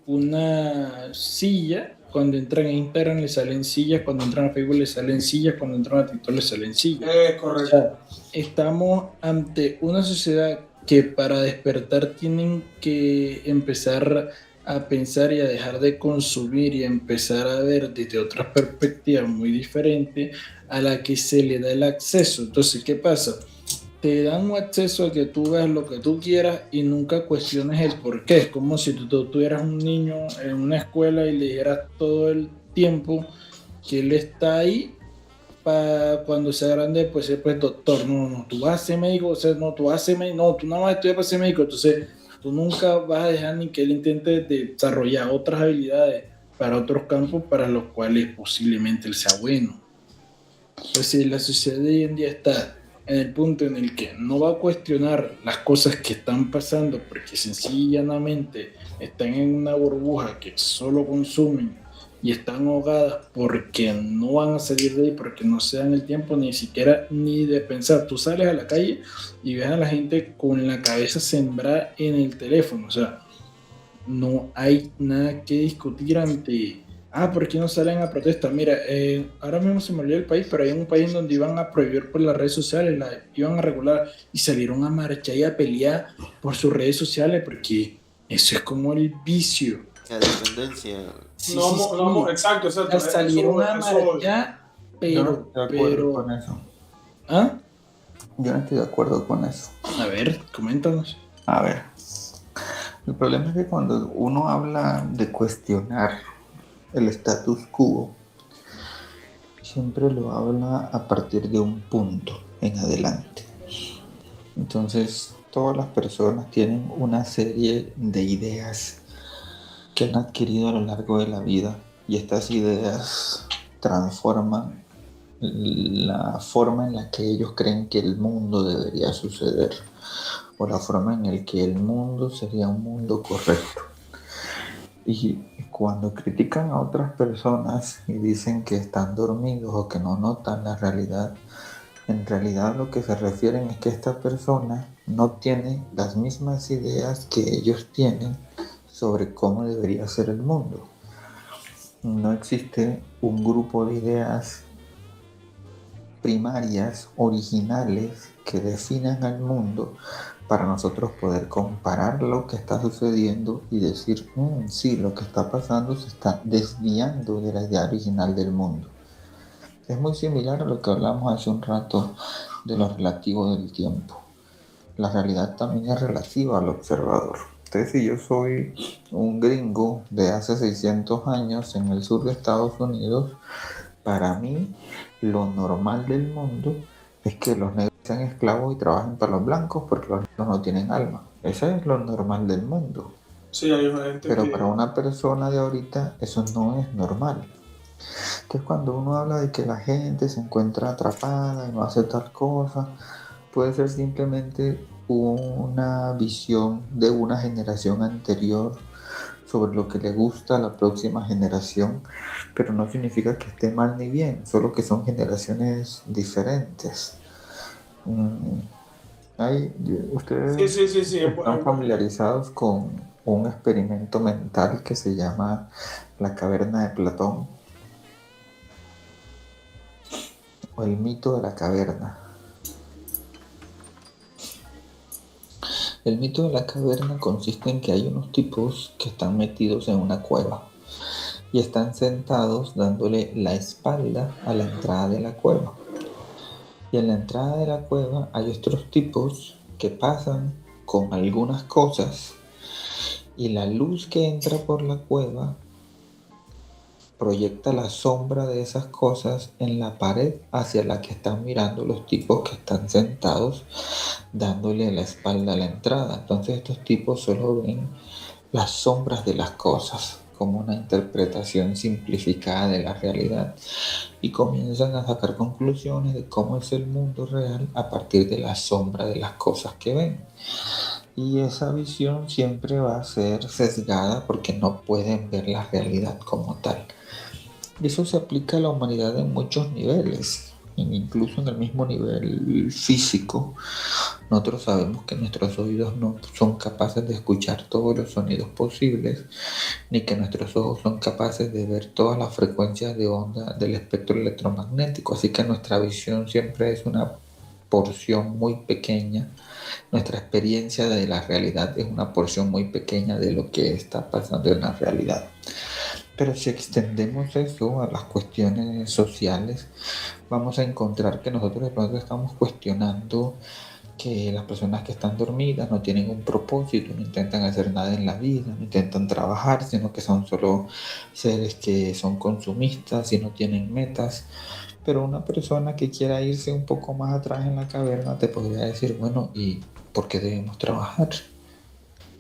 una silla. Cuando entran a Instagram les salen sillas, cuando entran a Facebook les salen sillas, cuando entran a TikTok les salen sillas. Correcto. O sea, estamos ante una sociedad que para despertar tienen que empezar a pensar y a dejar de consumir y a empezar a ver desde otras perspectivas muy diferentes a la que se le da el acceso. Entonces, ¿qué pasa? Te dan un acceso a que tú veas lo que tú quieras y nunca cuestiones el por qué. Es como si tú tuvieras un niño en una escuela y le dijeras todo el tiempo que él está ahí para cuando sea grande, pues doctor. No, tú vas a ser médico, o sea, no, tú vas a ser médico, no, tú nada más estudias para ser médico. Entonces, tú nunca vas a dejar ni que él intente desarrollar otras habilidades para otros campos para los cuales posiblemente él sea bueno. Pues si la sociedad de hoy en día está en el punto en el que no va a cuestionar las cosas que están pasando porque sencillamente están en una burbuja que solo consumen y están ahogadas porque no van a salir de ahí, porque no se dan el tiempo ni siquiera ni de pensar. Tú sales a la calle y ves a la gente con la cabeza sembrada en el teléfono, o sea, no hay nada que discutir ante, ¿por qué no salen a protestar? Mira, ahora mismo se me olvidó el país, pero hay un país donde iban a prohibir por las redes sociales, iban a regular y salieron a marchar y a pelear por sus redes sociales porque eso es como el vicio. La dependencia. Sí, No, sí, sí. no, exacto, exacto. Salieron a Eso voy. marchar, Yo no estoy de acuerdo con pero, eso. ¿ah? Yo no estoy de acuerdo con eso. A ver, coméntanos. A ver, el problema es que cuando uno habla de cuestionar el status quo, siempre lo habla a partir de un punto en adelante. Entonces, todas las personas tienen una serie de ideas que han adquirido a lo largo de la vida y estas ideas transforman la forma en la que ellos creen que el mundo debería suceder o la forma en la que el mundo sería un mundo correcto. Y cuando critican a otras personas y dicen que están dormidos o que no notan la realidad, en realidad lo que se refieren es que esta persona no tiene las mismas ideas que ellos tienen sobre cómo debería ser el mundo. No existe un grupo de ideas primarias, originales, que definan al mundo para nosotros poder comparar lo que está sucediendo y decir, sí, lo que está pasando se está desviando de la idea original del mundo. Es muy similar a lo que hablamos hace un rato de lo relativo del tiempo. La realidad también es relativa al observador. Entonces, si yo soy un gringo de hace 600 años en el sur de Estados Unidos, para mí lo normal del mundo es que los negros sean esclavos y trabajen para los blancos porque los negros no tienen alma. Eso es lo normal del mundo. Sí, hay gente Pero que... para una persona de ahorita eso no es normal. Entonces cuando uno habla de que la gente se encuentra atrapada y no hace tal cosa, puede ser simplemente una visión de una generación anterior sobre lo que le gusta a la próxima generación, pero no significa que esté mal ni bien, solo que son generaciones diferentes. Ustedes Sí. están familiarizados con un experimento mental que se llama la caverna de Platón o el mito de la caverna. El mito de la caverna consiste en que hay unos tipos que están metidos en una cueva y están sentados dándole la espalda a la entrada de la cueva. Y en la entrada de la cueva hay otros tipos que pasan con algunas cosas y la luz que entra por la cueva proyecta la sombra de esas cosas en la pared hacia la que están mirando los tipos que están sentados dándole la espalda a la entrada. Entonces estos tipos solo ven las sombras de las cosas como una interpretación simplificada de la realidad y comienzan a sacar conclusiones de cómo es el mundo real a partir de la sombra de las cosas que ven. Y esa visión siempre va a ser sesgada porque no pueden ver la realidad como tal. Y eso se aplica a la humanidad en muchos niveles, incluso en el mismo nivel físico. Nosotros sabemos que nuestros oídos no son capaces de escuchar todos los sonidos posibles, ni que nuestros ojos son capaces de ver todas las frecuencias de onda del espectro electromagnético, así que nuestra visión siempre es una porción muy pequeña. Nuestra experiencia de la realidad es una porción muy pequeña de lo que está pasando en la realidad. Pero si extendemos eso a las cuestiones sociales, vamos a encontrar que nosotros de pronto estamos cuestionando que las personas que están dormidas no tienen un propósito, no intentan hacer nada en la vida, no intentan trabajar, sino que son solo seres que son consumistas y no tienen metas. Pero una persona que quiera irse un poco más atrás en la caverna te podría decir, bueno, ¿y por qué debemos trabajar?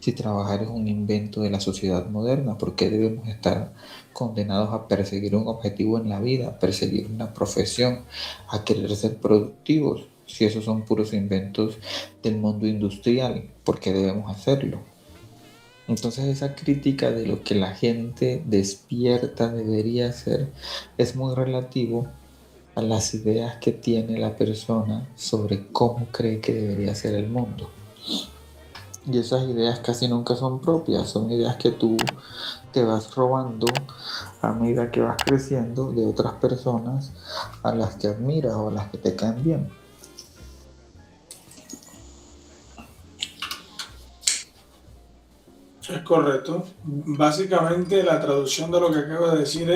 Si trabajar es un invento de la sociedad moderna, ¿por qué debemos estar condenados a perseguir un objetivo en la vida, a perseguir una profesión, a querer ser productivos? Si esos son puros inventos del mundo industrial, ¿por qué debemos hacerlo? Entonces esa crítica de lo que la gente despierta debería hacer es muy relativo a las ideas que tiene la persona sobre cómo cree que debería ser el mundo. Y esas ideas casi nunca son propias, son ideas que tú te vas robando a medida que vas creciendo de otras personas a las que admiras o a las que te caen bien. Es correcto. Básicamente la traducción de lo que acabo de decir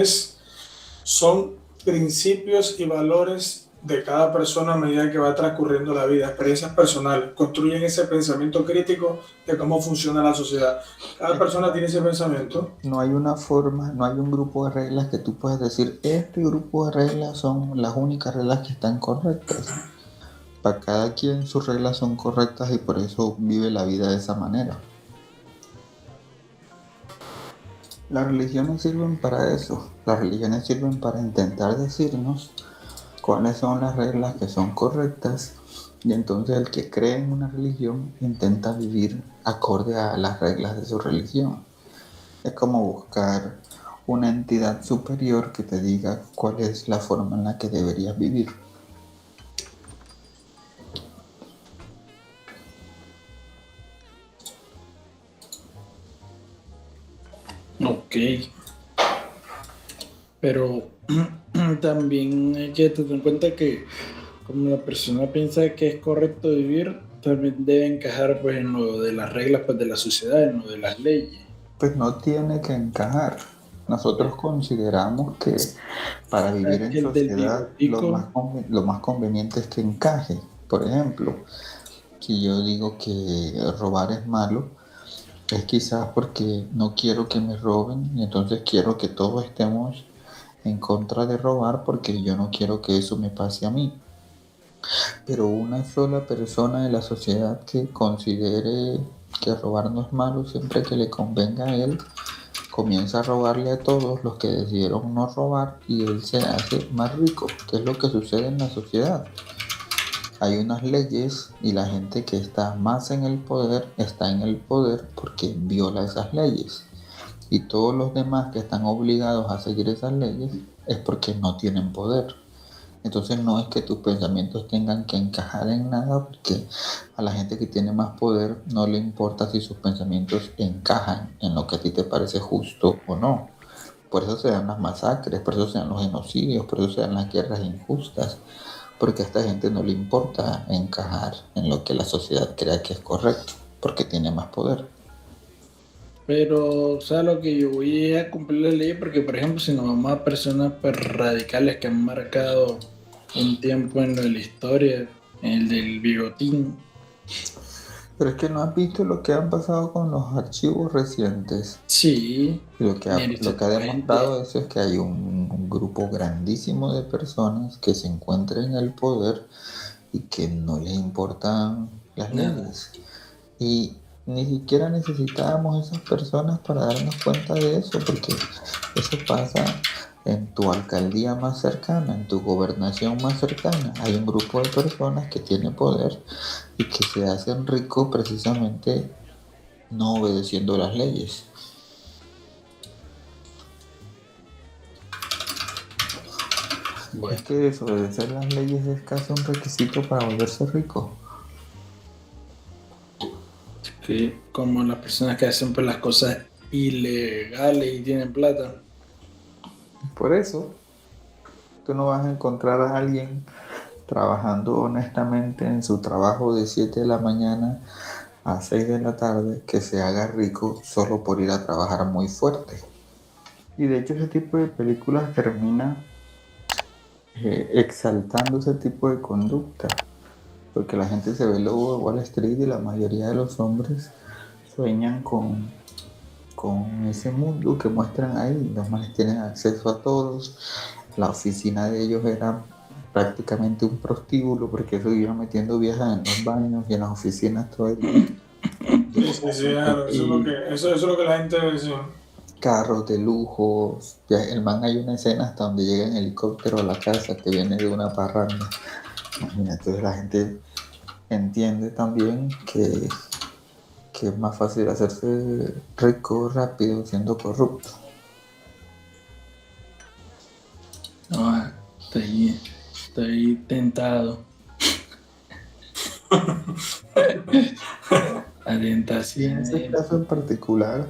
son principios y valores de cada persona a medida que va transcurriendo la vida, experiencias personales, construyen ese pensamiento crítico de cómo funciona la sociedad. Cada persona tiene ese pensamiento. No hay una forma, no hay un grupo de reglas que tú puedas decir, este grupo de reglas son las únicas reglas que están correctas. Para cada quien sus reglas son correctas y por eso vive la vida de esa manera. Las religiones sirven para eso. Las religiones sirven para intentar decirnos cuáles son las reglas que son correctas y entonces el que cree en una religión intenta vivir acorde a las reglas de su religión. Es como buscar una entidad superior que te diga cuál es la forma en la que deberías vivir. Ok. Pero también hay que tener en cuenta que como la persona piensa que es correcto vivir, también debe encajar pues en lo de las reglas pues, de la sociedad, en lo de las leyes. Pues no tiene que encajar. Nosotros consideramos que para vivir en Que el del sociedad bigotico, lo más conveniente es que encaje. Por ejemplo, si yo digo que robar es malo, es quizás porque no quiero que me roben y entonces quiero que todos estemos en contra de robar porque yo no quiero que eso me pase a mí. Pero una sola persona de la sociedad que considere que robar no es malo siempre que le convenga a él, comienza a robarle a todos los que decidieron no robar y él se hace más rico, que es lo que sucede en la sociedad. Hay unas leyes y la gente que está más en el poder está en el poder porque viola esas leyes. Y todos los demás que están obligados a seguir esas leyes es porque no tienen poder. Entonces no es que tus pensamientos tengan que encajar en nada porque a la gente que tiene más poder no le importa si sus pensamientos encajan en lo que a ti te parece justo o no. Por eso se dan las masacres, por eso se dan los genocidios, por eso se dan las guerras injustas, porque a esta gente no le importa encajar en lo que la sociedad crea que es correcto, porque tiene más poder. pero o sea, lo que yo voy a cumplir la ley porque, por ejemplo, si nos vamos a personas pues, radicales que han marcado un tiempo en lo de la historia, el del bigotín, Pero es que no has visto lo que han pasado con los archivos recientes. sí, Lo que Neri se ha cuenta. demostrado eso es que hay un grupo grandísimo de personas que se encuentran en el poder y que no les importan las Nada. leyes. Y ni siquiera necesitábamos esas personas para darnos cuenta de eso, porque eso pasa en tu alcaldía más cercana, en tu gobernación más cercana. Hay un grupo de personas que tiene poder y que se hacen ricos precisamente no obedeciendo las leyes. Es que desobedecer las leyes es casi un requisito para volverse rico. Que como las personas que hacen pues, las cosas ilegales y tienen plata. Por eso, tú no vas a encontrar a alguien trabajando honestamente en su trabajo de 7 de la mañana a 6 de la tarde que se haga rico solo por ir a trabajar muy fuerte. Y de hecho ese tipo de películas termina exaltando ese tipo de conducta, porque la gente se ve lobo de Wall Street y la mayoría de los hombres sueñan con ese mundo que muestran ahí. Los manes tienen acceso a todos, la oficina de ellos era prácticamente un prostíbulo porque eso iba metiendo viejas en los baños y en las oficinas todo el día. sí, claro, eso es lo que la gente dice. carros de lujo. Ya, el man, hay una escena hasta donde llega en helicóptero a la casa que viene de una parranda. Mira, entonces la gente entiende también que es más fácil hacerse rico rápido siendo corrupto. No, estoy tentado. La Y en tentación ese es- caso en particular,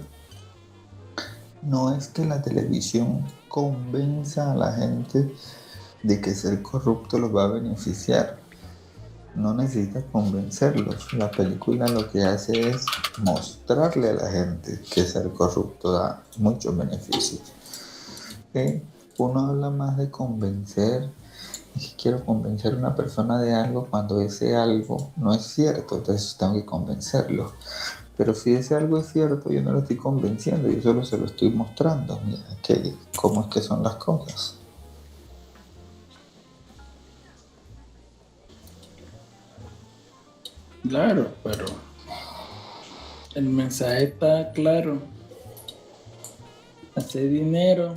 no es que la televisión convenza a la gente de que ser corrupto los va a beneficiar. No necesita convencerlos. La película lo que hace es mostrarle a la gente que ser corrupto da muchos beneficios. Uno habla más de convencer, es que quiero convencer a una persona de algo cuando ese algo no es cierto, entonces tengo que convencerlo. Pero si ese algo es cierto, yo no lo estoy convenciendo, yo solo se lo estoy mostrando, mira, cómo es que son las cosas. Claro, pero el mensaje está claro. Hacer dinero,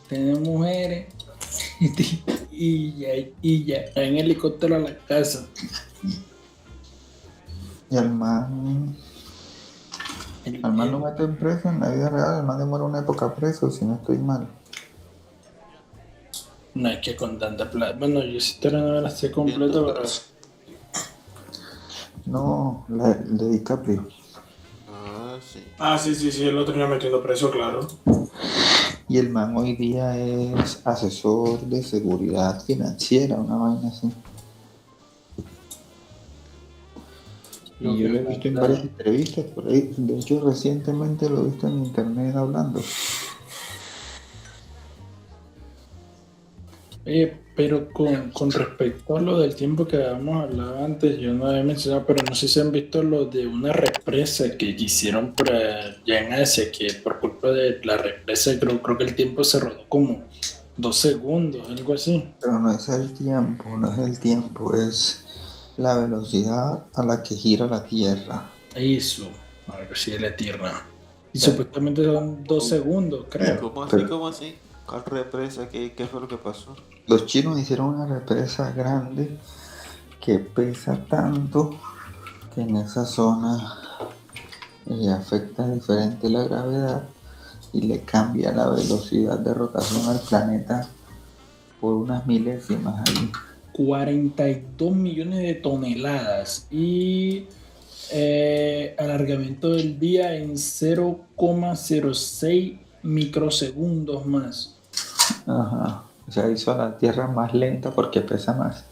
tener mujeres y ya en helicóptero a la casa. Y al man lo meten preso en la vida real, el man demora una época preso, si no estoy mal. No es que con tanta plata. Bueno, yo sí te no me la sé completa, pero No, el de DiCaprio. Ah, sí. Ah, sí, él lo terminó metiendo preso, claro. Y el man hoy día es asesor de seguridad financiera, una vaina así. Y yo lo he visto en varias entrevistas por ahí. De hecho, recientemente lo he visto en internet hablando. pero con respecto a lo del tiempo que habíamos hablado antes, yo no había mencionado, pero no sé si han visto lo de una represa que hicieron por allá en Asia, que por culpa de la represa creo que el tiempo se rodó como 2 segundos, algo así. Pero no es el tiempo, no es el tiempo, es la velocidad a la que gira la Tierra. Eso, algo así de la Tierra. Y Sí. supuestamente son 2 segundos, creo. ¿Cómo así? Pero- ¿Cómo así? ¿Cuál represa? ¿Qué fue lo que pasó? Los chinos hicieron una represa grande que pesa tanto que en esa zona afecta diferente la gravedad y le cambia la velocidad de rotación al planeta por unas milésimas ahí. 42 millones de toneladas y alargamiento del día en 0,06 microsegundos más. Ajá. O sea, hizo a la Tierra más lenta porque pesa más.